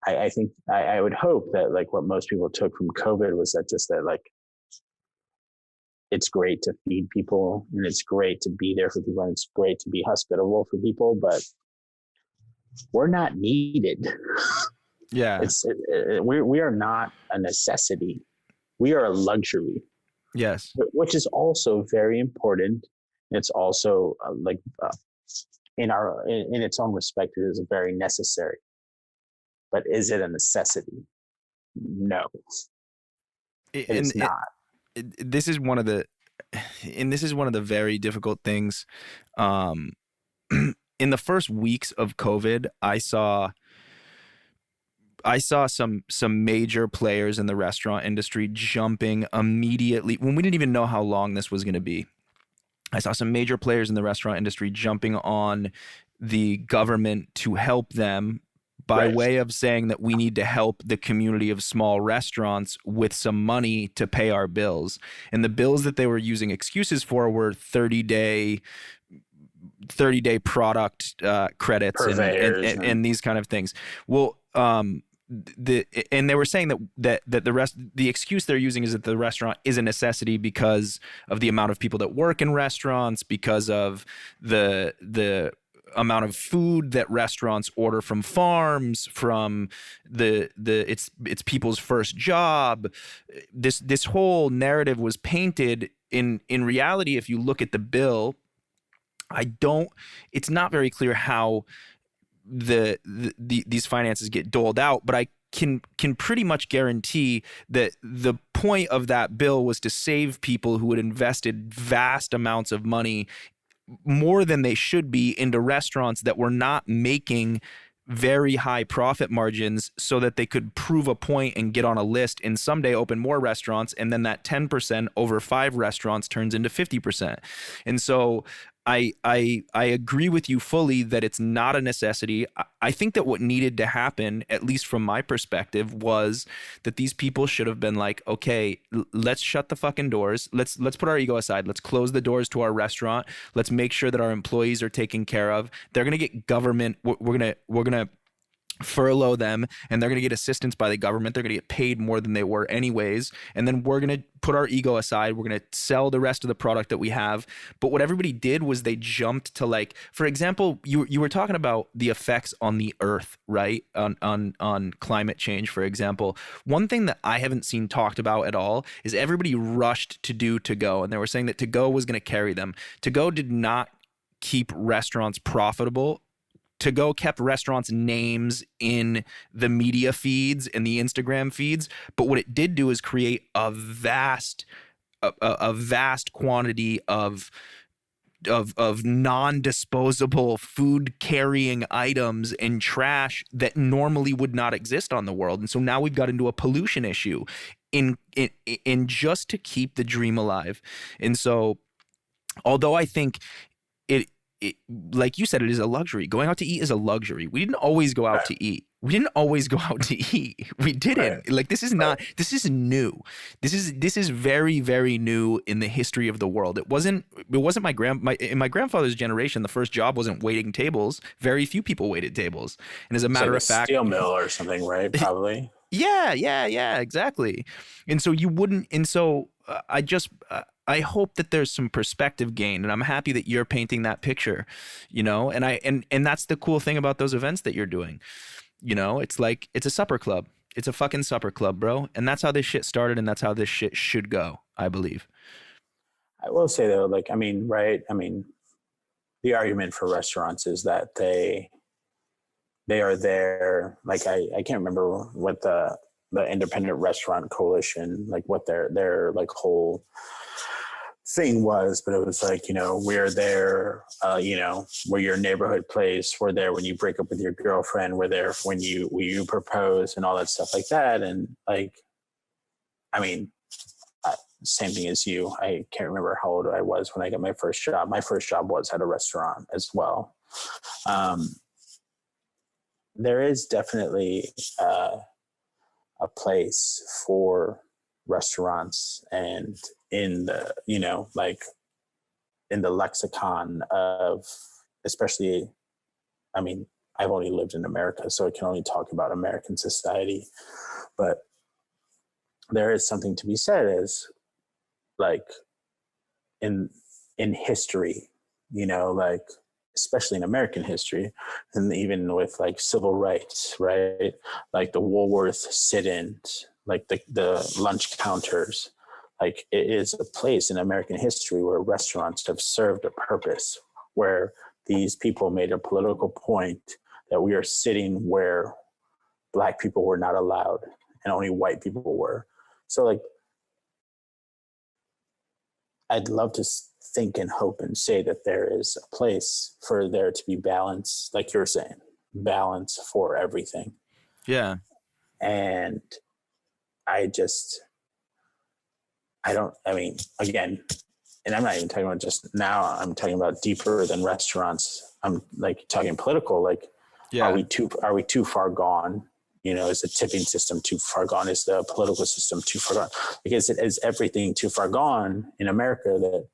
I think I would hope that like what most people took from COVID was that like, it's great to feed people and it's great to be there for people and it's great to be hospitable for people, but we're not needed. Yeah. We are not a necessity. We are a luxury. Yes. Which is also very important. It's also in its own respect, it is very necessary. But is it a necessity? No, it's not. This is one of the very difficult things. In the first weeks of COVID, I saw some major players in the restaurant industry jumping immediately when we didn't even know how long this was going to be. I saw some major players in the restaurant industry jumping on the government to help them by way of saying that we need to help the community of small restaurants with some money to pay our bills. And the bills that they were using excuses for were 30-day product credits and these kind of things. Well, and they were saying that the excuse they're using is that the restaurant is a necessity because of the amount of people that work in restaurants, because of the amount of food that restaurants order from farms, from it's people's first job. This whole narrative was painted. In reality, if you look at the bill, it's not very clear how these finances get doled out, but I can pretty much guarantee that the point of that bill was to save people who had invested vast amounts of money, more than they should be, into restaurants that were not making very high profit margins, so that they could prove a point and get on a list and someday open more restaurants. And then that 10% over 5 restaurants turns into 50%. And so I agree with you fully that it's not a necessity. I think that what needed to happen, at least from my perspective, was that these people should have been like, okay, let's shut the fucking doors. Let's put our ego aside. Let's close the doors to our restaurant. Let's make sure that our employees are taken care of. They're gonna get government. We're gonna furlough them, and they're going to get assistance by the government. They're going to get paid more than they were anyways. And then we're going to put our ego aside. We're going to sell the rest of the product that we have. But what everybody did was they jumped to, like, for example, you were talking about the effects on the earth, right? On climate change, for example. One thing that I haven't seen talked about at all is everybody rushed to do to go. And they were saying that to go was going to carry them. To go did not keep restaurants profitable. To go kept restaurants' names in the media feeds and the Instagram feeds, but what it did do is create a vast quantity of non-disposable food carrying items and trash that normally would not exist on the world. And so now we've got into a pollution issue in just to keep the dream alive. And so although I think it, like you said, it is a luxury. Going out to eat is a luxury. We didn't always go out to eat. We didn't always go out to eat. We didn't. Right. Like, this is not, this is new. This is very, very new in the history of the world. It wasn't in my grandfather's generation, the first job wasn't waiting tables. Very few people waited tables. And as a matter of fact, steel mill or something, right? Probably. Yeah, exactly. And so you wouldn't, and so I hope that there's some perspective gain, and I'm happy that you're painting that picture, and that's the cool thing about those events that you're doing. It's like, it's a supper club. It's a fucking supper club, bro. And that's how this shit started, and that's how this shit should go, I believe. I will say though, the argument for restaurants is that they are there. Like, I can't remember what the Independent Restaurant Coalition, like what their like whole thing was, but it was like, we're there, we're your neighborhood place. We're there when you break up with your girlfriend. We're there when you propose and all that stuff like that. And like, same thing as you. I can't remember how old I was when I got my first job. My first job was at a restaurant as well. There is definitely a place for restaurants, and in the in the lexicon of, especially, I've only lived in America, so I can only talk about American society, but there is something to be said as like in history, like especially in American history, and even with like civil rights, right? Like the Woolworth sit-ins, like the lunch counters. Like, it is a place in American history where restaurants have served a purpose, where these people made a political point that we are sitting where Black people were not allowed and only white people were. So like, I'd love to think and hope and say that there is a place for there to be balance, like you're saying, balance for everything. Yeah. And again, and I'm not even talking about just now, I'm talking about deeper than restaurants. I'm like talking political, like, yeah. Are we too far gone? Is the tipping system too far gone? Is the political system too far gone? Because it is everything too far gone in America that,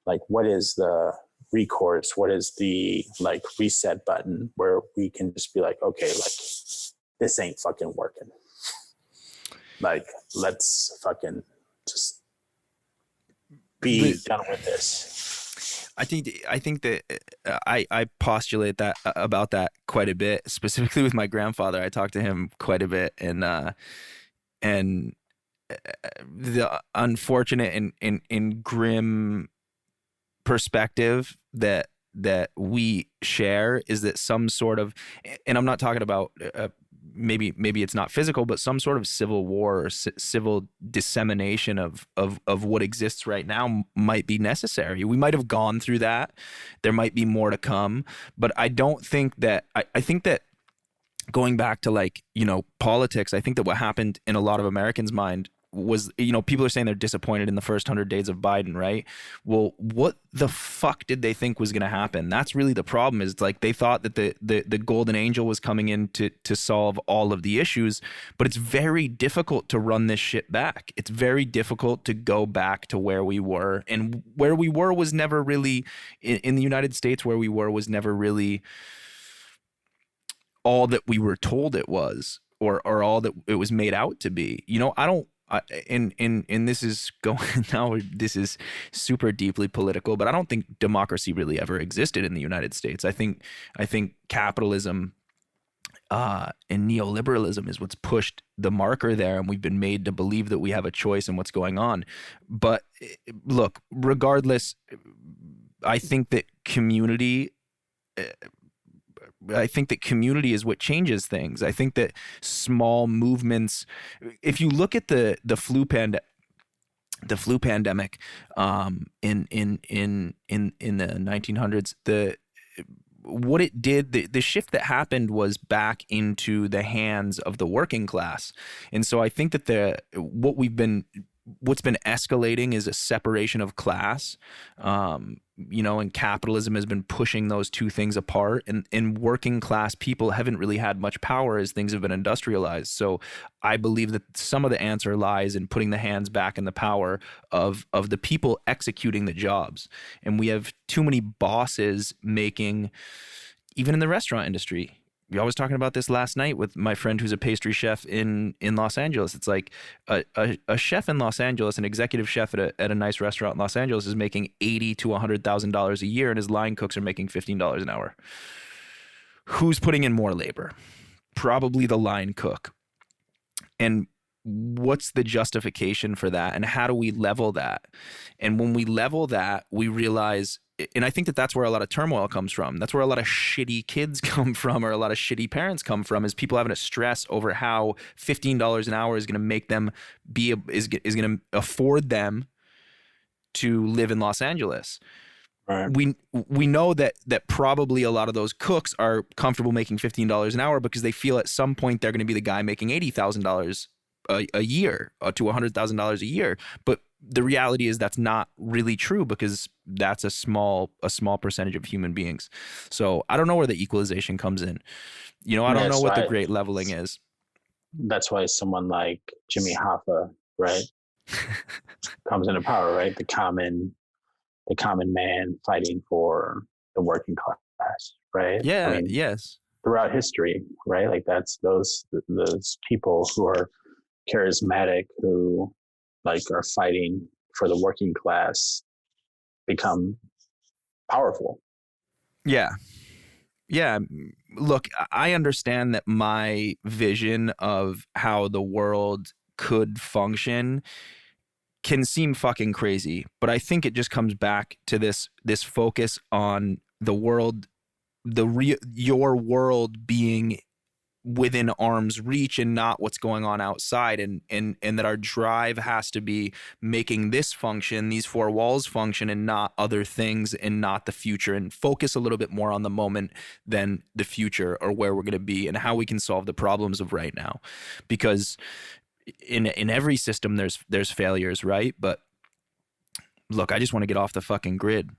like, what is the recourse? What is the like reset button where we can just be like, okay, like, this ain't fucking working. Like, let's fucking just be done with this. I think that I postulate that about that quite a bit, specifically with my grandfather. I talked to him quite a bit, and the unfortunate and grim perspective that we share is that some sort of, and I'm not talking about maybe it's not physical, but some sort of civil war or civil dissemination of what exists right now might be necessary. We might have gone through that. There might be more to come, but I don't think that, I think that going back to, like, politics, I think that what happened in a lot of Americans' mind was, people are saying they're disappointed in the first 100 days of Biden, right? Well, what the fuck did they think was going to happen? That's really the problem. Is like they thought that the golden angel was coming in to solve all of the issues, but it's very difficult to run this shit back. It's very difficult to go back to where we were, and where we were was never really in the United States. Where we were was never really all that we were told it was, or all that it was made out to be. And this is going now. This is super deeply political, but I don't think democracy really ever existed in the United States. I think capitalism and neoliberalism is what's pushed the marker there, and we've been made to believe that we have a choice in what's going on. But look, regardless, I think that community. I think that community is what changes things. I think that small movements. If you look at the flu pandemic in the 1900s, what it did, the shift that happened was back into the hands of the working class. And so I think that what's been escalating is a separation of class, and capitalism has been pushing those two things apart, and working class people haven't really had much power as things have been industrialized. So I believe that some of the answer lies in putting the hands back in the power of the people executing the jobs. And we have too many bosses making, even in the restaurant industry. I was talking about this last night with my friend who's a pastry chef in Los Angeles. It's like a chef in Los Angeles, an executive chef at a nice restaurant in Los Angeles, is making $80,000 to $100,000 a year, and his line cooks are making $15 an hour. Who's putting in more labor? Probably the line cook. And what's the justification for that? And how do we level that? And when we level that, we realize, and I think that that's where a lot of turmoil comes from. That's where a lot of shitty kids come from, or a lot of shitty parents come from, is people having to stress over how $15 an hour is going to make them is going to afford them to live in Los Angeles. Right. We know that probably a lot of those cooks are comfortable making $15 an hour because they feel at some point they're going to be the guy making $80,000 a year to $100,000 a year. But the reality is that's not really true, because that's a small percentage of human beings. So I don't know where the equalization comes in. I don't know what the great leveling is. That's why someone like Jimmy Hoffa, right, comes into power, right? The common man fighting for the working class, right? Yeah. Yes. Throughout history, right? Like that's those people who are charismatic, who are fighting for the working class, become powerful. Yeah. Look, I understand that my vision of how the world could function can seem fucking crazy, but I think it just comes back to this focus on the world, your world being within arm's reach and not what's going on outside, and that our drive has to be making this function, these four walls function, and not other things, and not the future, and focus a little bit more on the moment than the future, or where we're going to be and how we can solve the problems of right now. Because in every system there's failures, right? But look, I just want to get off the fucking grid.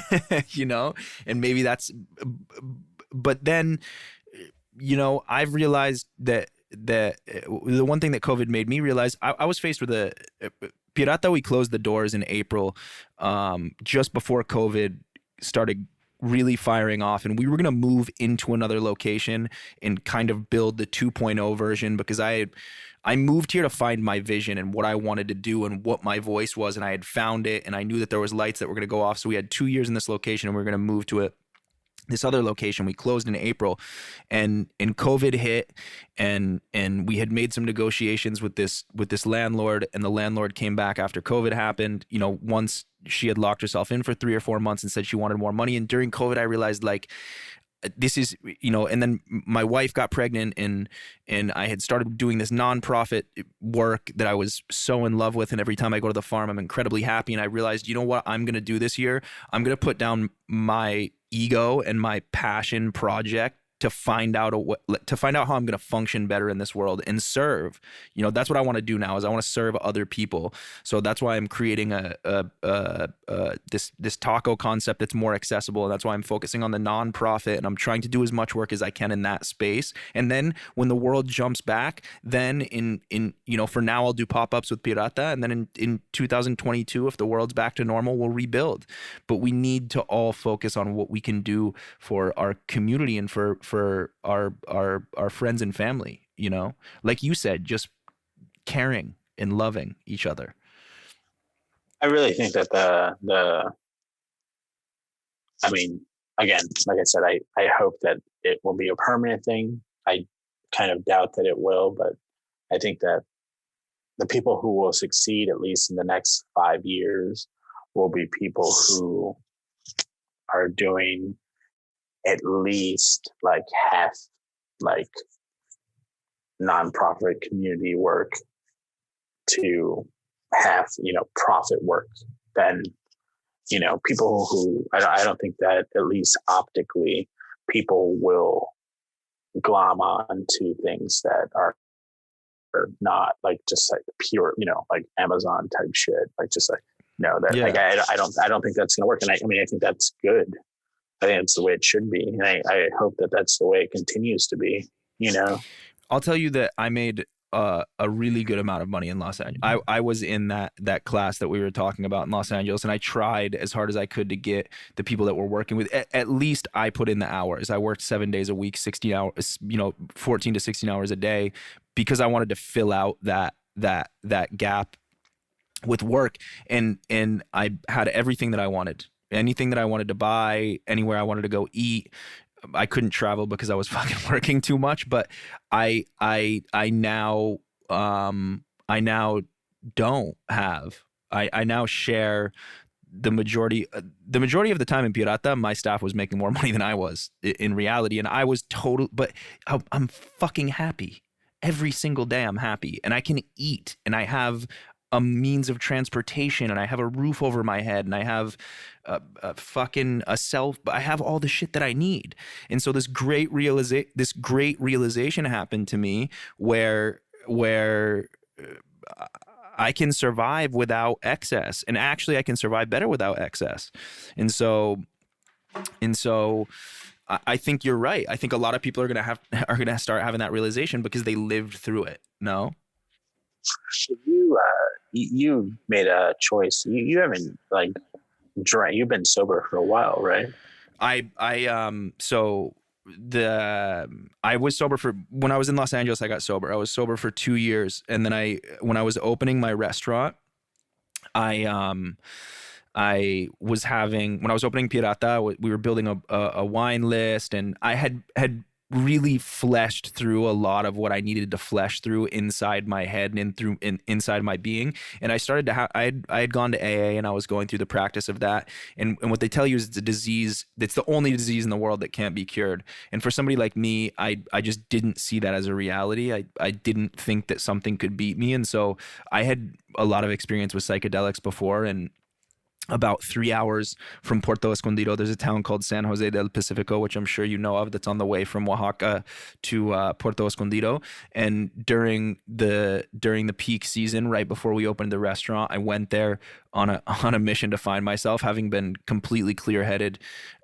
And maybe that's, but then I've realized that the one thing that COVID made me realize, I was faced with Pirata. We closed the doors in April, just before COVID started really firing off, and we were going to move into another location and kind of build the 2.0 version, because I moved here to find my vision and what I wanted to do and what my voice was, and I had found it, and I knew that there was lights that were going to go off. So we had 2 years in this location, and we were going to move to this other location. We closed in April, and COVID hit, and we had made some negotiations with this landlord, and the landlord came back after COVID happened. Once she had locked herself in for 3 or 4 months and said she wanted more money. And during COVID, I realized this is, and then my wife got pregnant, and I had started doing this nonprofit work that I was so in love with. And every time I go to the farm, I'm incredibly happy. And I realized, what I'm going to do this year? I'm going to put down my ego and my passion project to find out how I'm going to function better in this world and serve. That's what I want to do now, is I want to serve other people. So that's why I'm creating this taco concept that's more accessible. And that's why I'm focusing on the nonprofit, and I'm trying to do as much work as I can in that space. And then when the world jumps back, then in for now I'll do pop-ups with Pirata, and then in 2022, if the world's back to normal, we'll rebuild. But we need to all focus on what we can do for our community and for our friends and family, like you said, just caring and loving each other. I really think that I mean, again, like I said, I hope that it will be a permanent thing. I kind of doubt that it will, but I think that the people who will succeed, at least in the next 5 years, will be people who are doing at least like half like nonprofit community work to half, profit work. Then, people who I don't think that, at least optically, people will glom on to things that are not like just like pure, like Amazon type shit. Like just like, like I don't think that's going to work. And I think that's good. I think that's the way it should be. And I hope that that's the way it continues to be, I'll tell you that I made a really good amount of money in Los Angeles. I was in that class that we were talking about in Los Angeles, and I tried as hard as I could to get the people that we're working with. At least I put in the hours. I worked 7 days a week, 60 hours, 14 to 16 hours a day, because I wanted to fill out that gap with work. And I had everything that I wanted. Anything that I wanted to buy, anywhere I wanted to go eat. I couldn't travel because I was fucking working too much, but I now don't have. I now share the majority of the time in Pirata. My staff was making more money than I was in reality, and I was but I'm fucking happy every single day. I'm happy, and I can eat, and I have a means of transportation, and I have a roof over my head, and I have I have all the shit that I need. And so this great realization happened to me where I can survive without excess, and actually I can survive better without excess. And so I think you're right. I think a lot of people are gonna start having that realization because they lived through it. No? You made a choice. You haven't like drank. You've been sober for a while, right? I was sober when I was in Los Angeles. I got sober. I was sober for 2 years, and then when I was opening my restaurant, when I was opening Pirata, we were building a wine list, and I had really fleshed through a lot of what I needed to flesh through inside my head and inside my being. And I started to I had gone to AA, and I was going through the practice of that. And what they tell you is it's a disease. It's the only disease in the world that can't be cured. And for somebody like me, I just didn't see that as a reality. I didn't think that something could beat me. And so I had a lot of experience with psychedelics before, and about 3 hours from Puerto Escondido, there's a town called San Jose del Pacifico, which I'm sure you know of, that's on the way from Oaxaca to Puerto Escondido. And during the peak season, right before we opened the restaurant, I went there on a mission to find myself, having been completely clear-headed.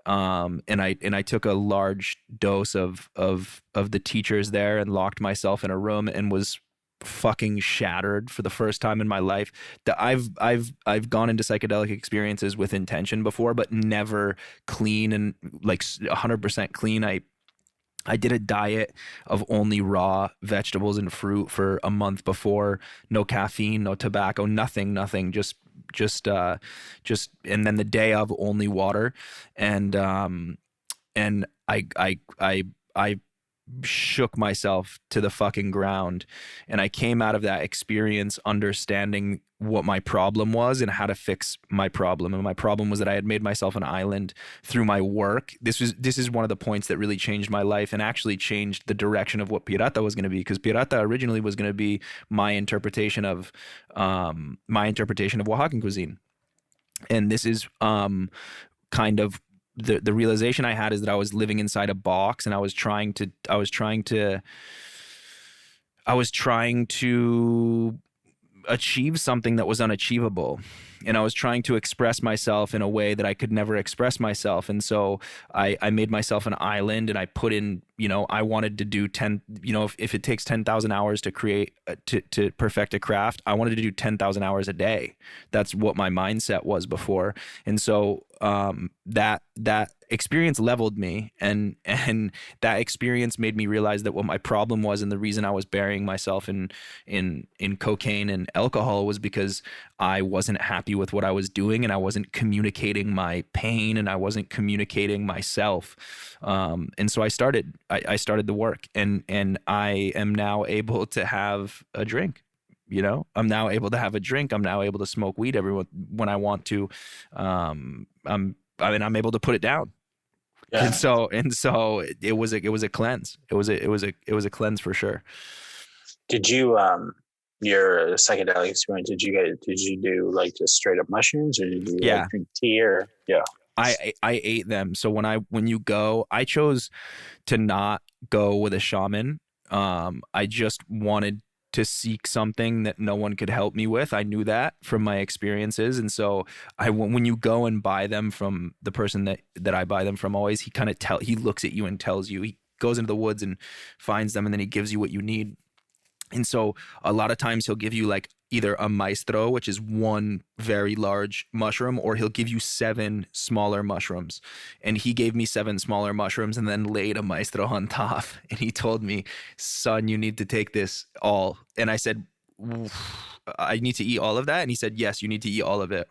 And I took a large dose of the teachers there and locked myself in a room and was fucking shattered for the first time in my life. That I've gone into psychedelic experiences with intention before, but never clean and like 100% clean. I did a diet of only raw vegetables and fruit for a month before. No caffeine, no tobacco, nothing, just and then the day of only water. And I shook myself to the fucking ground, and I came out of that experience understanding what my problem was and how to fix my problem. And my problem was that I had made myself an island through my work. This is one of the points that really changed my life and actually changed the direction of what Pirata was going to be, because Pirata originally was going to be my interpretation of Oaxacan cuisine. And this is kind of the realization I had is that I was living inside a box, and I was trying to achieve something that was unachievable. And I was trying to express myself in a way that I could never express myself. And so I made myself an island, and I put in, I wanted to do 10, if it takes 10,000 hours to create, to perfect a craft, I wanted to do 10,000 hours a day. That's what my mindset was before. And so that experience leveled me, and that experience made me realize that what my problem was, and the reason I was burying myself in cocaine and alcohol, was because I wasn't happy with what I was doing, and I wasn't communicating my pain, and I wasn't communicating myself. And so I started the work, and I am now able to have a drink. I'm now able to have a drink. I'm now able to smoke weed when I want to. I'm able to put it down. Yeah. And so it was a cleanse. It was a cleanse for sure. Did you your psychedelic experience? Did you do like just straight up mushrooms, or did you like drink tea, or I ate them. So when you go, I chose to not go with a shaman. I just wanted to seek something that no one could help me with. I knew that from my experiences. And so when you go and buy them from the person that I buy them from, always, he looks at you and tells you, he goes into the woods and finds them, and then he gives you what you need. And so a lot of times he'll give you like either a maestro, which is one very large mushroom, or he'll give you 7 smaller mushrooms. And he gave me 7 smaller mushrooms and then laid a maestro on top. And he told me, son, you need to take this all. And I said, I need to eat all of that? And he said, yes, you need to eat all of it.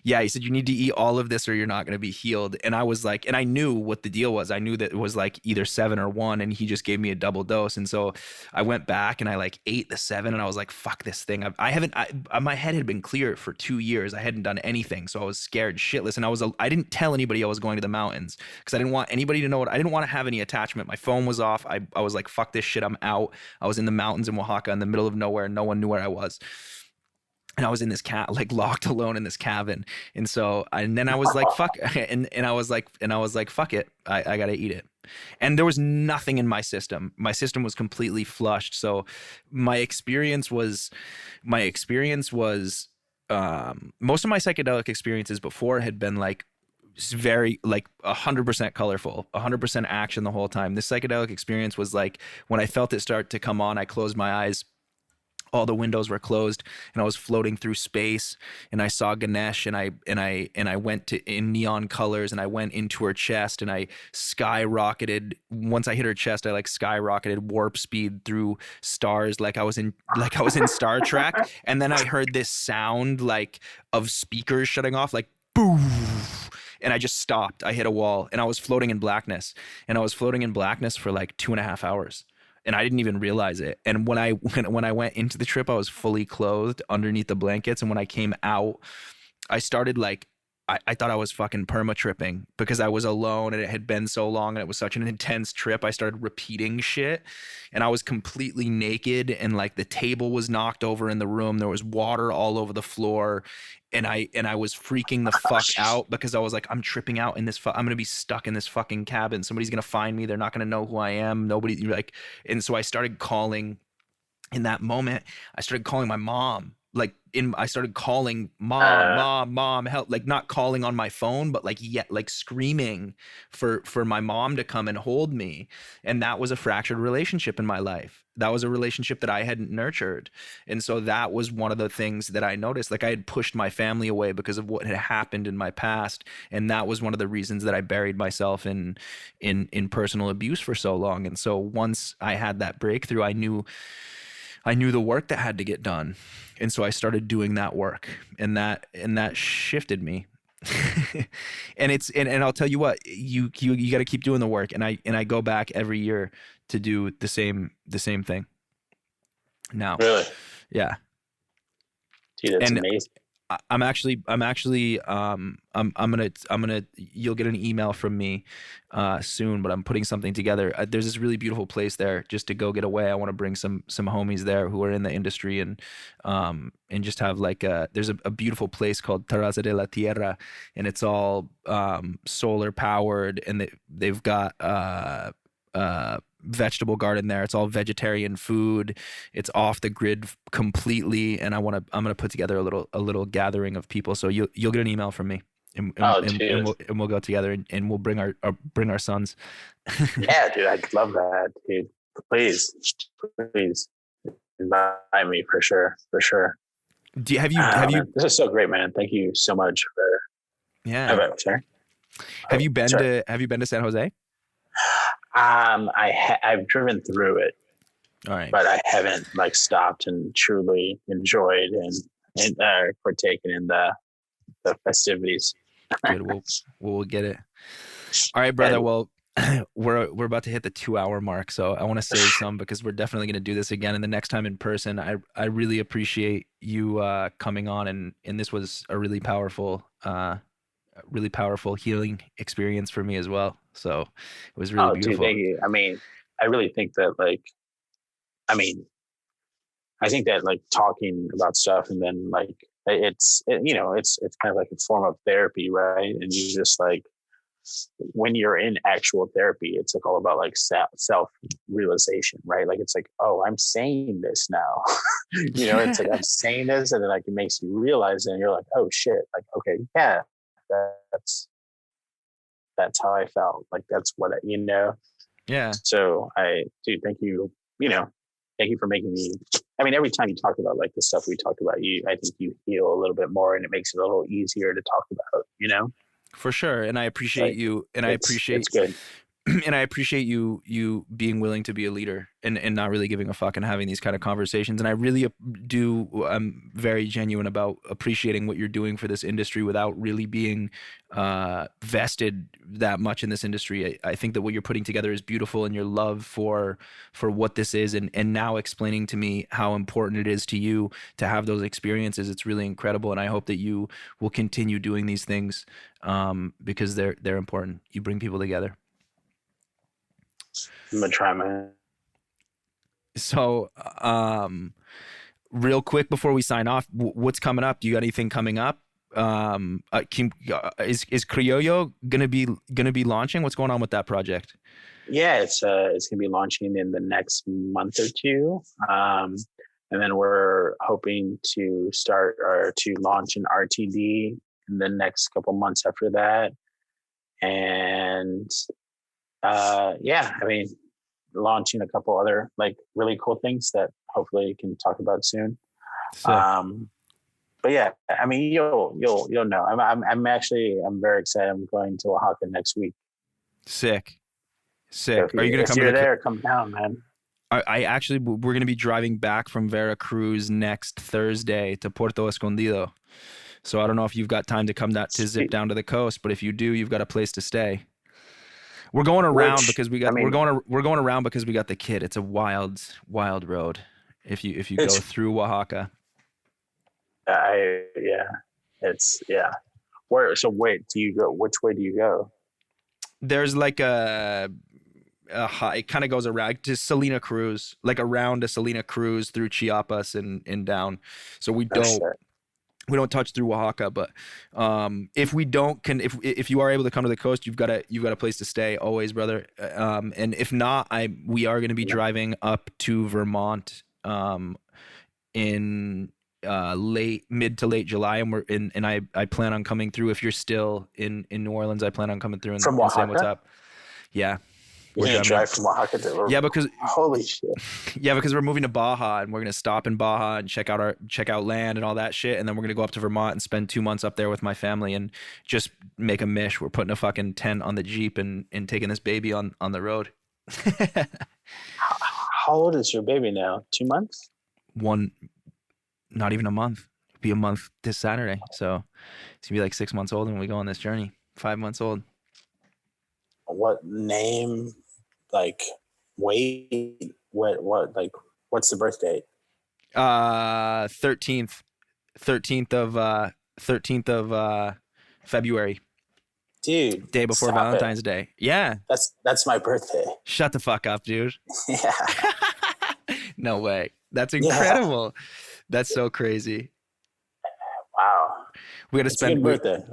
Yeah, he said, you need to eat all of this or you're not going to be healed. And I was like, and I knew what the deal was. I knew that it was like either 7 or 1, and he just gave me a double dose. And so I went back and I like ate the 7, and I was like, fuck this thing. My head had been clear for 2 years. I hadn't done anything. So I was scared shitless. And I didn't tell anybody I was going to the mountains, because I didn't want anybody to know I didn't want to have any attachment. My phone was off. I was like, fuck this shit. I'm out. I was in the mountains in Oaxaca in the middle of nowhere. No one knew where I was. And I was in this locked alone in this cabin. And so, and then I was like, fuck. And I was like, fuck it. I got to eat it. And there was nothing in my system. My system was completely flushed. So my experience was, most of my psychedelic experiences before had been like very like 100% colorful, 100% action the whole time. This psychedelic experience was like, when I felt it start to come on, I closed my eyes. All the windows were closed, and I was floating through space, and I saw Ganesh, and I went in neon colors, and I went into her chest, and I skyrocketed. Once I hit her chest, I like skyrocketed warp speed through stars, like I was in Star Trek. And then I heard this sound like of speakers shutting off, like boom. And I just stopped. I hit a wall, and I was floating in blackness, for like 2.5 hours. And I didn't even realize it. And when I went into the trip, I was fully clothed underneath the blankets. And when I came out, I started like, I thought I was fucking perma tripping, because I was alone and it had been so long and it was such an intense trip. I started repeating shit, and I was completely naked, and like the table was knocked over in the room. There was water all over the floor. And I was freaking the fuck out, because I was like, I'm tripping out in this. I'm going to be stuck in this fucking cabin. Somebody's going to find me. They're not going to know who I am. Nobody like, and so I started calling in that moment. I started calling my mom. I started calling mom, help, like not calling on my phone, but like screaming for my mom to come and hold me. And that was a fractured relationship in my life. That was a relationship that I hadn't nurtured. And so that was one of the things that I noticed. Like I had pushed my family away because of what had happened in my past. And that was one of the reasons that I buried myself in personal abuse for so long. And so once I had that breakthrough, I knew the work that had to get done. And so I started doing that work, and that shifted me. and I'll tell you what, you got to keep doing the work. And I go back every year to do the same thing now. Really? Yeah. Dude, that's amazing. I'm gonna, you'll get an email from me soon, but I'm putting something together. There's this really beautiful place there just to go get away. I want to bring some homies there who are in the industry, and just have like there's a beautiful place called Terraza de la Tierra, and it's all solar powered, and they've got vegetable garden there. It's all vegetarian food. It's off the grid completely, and I'm gonna put together a little gathering of people. So you'll get an email from me, and we'll go together, and we'll bring our sons. Yeah, dude, I'd love that, dude. Please invite me for sure. Have you? This is so great, man. Thank you so much for. Yeah. Sorry. Have you been to San Jose? I've driven through it, all right, but I haven't like stopped and truly enjoyed and partaken in the festivities. Good. We'll get it. All right, brother. Well, we're about to hit the 2-hour mark, so I want to save some because we're definitely going to do this again. And the next time in person, I really appreciate you coming on, and this was a really powerful healing experience for me as well. So it was really beautiful. Dude, thank you. I mean, I really think that I think that like talking about stuff, and then like it's kind of like a form of therapy, right? And you just like, when you're in actual therapy, it's like all about like self realization, right? Like it's like, oh, I'm saying this now. It's like I'm saying this, and then like it makes you realize it, and you're like, oh shit, like okay, yeah, that's how I felt. Like that's what Yeah. So thank you. Thank you for making me. I mean, every time you talk about like the stuff we talked about, I think you heal a little bit more, and it makes it a little easier to talk about. For sure. And I appreciate you, and it's good. And I appreciate you being willing to be a leader and not really giving a fuck and having these kind of conversations. And I really I'm very genuine about appreciating what you're doing for this industry without really being vested that much in this industry. I think that what you're putting together is beautiful, and your love for what this is, and now explaining to me how important it is to you to have those experiences. It's really incredible. And I hope that you will continue doing these things because they're important. You bring people together. I'm gonna try, man. So, real quick before we sign off, what's coming up? Do you got anything coming up? Is Criollo gonna be launching? What's going on with that project? Yeah, it's gonna be launching in the next month or two, and then we're hoping to launch an RTD in the next couple months after that, and. I mean, launching a couple other like really cool things that hopefully we can talk about soon. But yeah, I mean, you'll know. I'm very excited. I'm going to Oaxaca next week. Sick. So are you gonna come? If you're there, come down, man. We're gonna be driving back from Veracruz next Thursday to Puerto Escondido. So I don't know if you've got time to come to zip down to the coast, but if you do, you've got a place to stay. We're going around because we got we're going around because we got the kid. It's a wild road if you go through Oaxaca. Wait, do you go? Which way do you go? There's like a it kind of goes around to Salina Cruz, like around to Salina Cruz through Chiapas and down. So we don't touch through Oaxaca, but if you are able to come to the coast, you've got a place to stay always, brother. And if not, we are going to be driving up to Vermont in mid to late July, and I plan on coming through. If you're still in New Orleans, I plan on coming through and saying what's up. Yeah. We're gonna drive from Oaxaca to because holy shit. Yeah, because we're moving to Baja, and we're gonna stop in Baja and check out land and all that shit, and then we're gonna go up to Vermont and spend 2 months up there with my family and just make a mish. We're putting a fucking tent on the Jeep and taking this baby on the road. How old is your baby now? 2 months? Not even a month. It'll be a month this Saturday, so it's gonna be like 6 months old when we go on this journey. 5 months old. What name? Like, wait, what, like, what's the birth date? 13th 13th of February, Dude, day before stop Valentine's it. Day. Yeah. That's my birthday. Shut the fuck up, dude. Yeah. No way. That's Yeah. incredible. That's so crazy. Wow. We got to It's a good spend. birthday.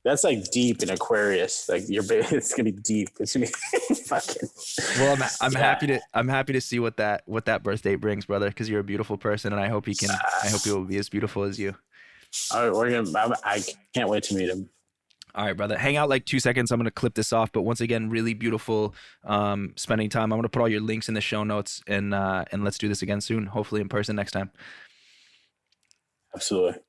That's like deep in Aquarius. Like it's gonna be deep. It's gonna be fucking. Well, I'm Yeah. happy to see what that birthday brings, brother. Because you're a beautiful person, and I hope he will be as beautiful as you. All right, I can't wait to meet him. All right, brother. Hang out like 2 seconds. I'm gonna clip this off. But once again, really beautiful spending time. I'm gonna put all your links in the show notes, and let's do this again soon. Hopefully in person next time. Absolutely.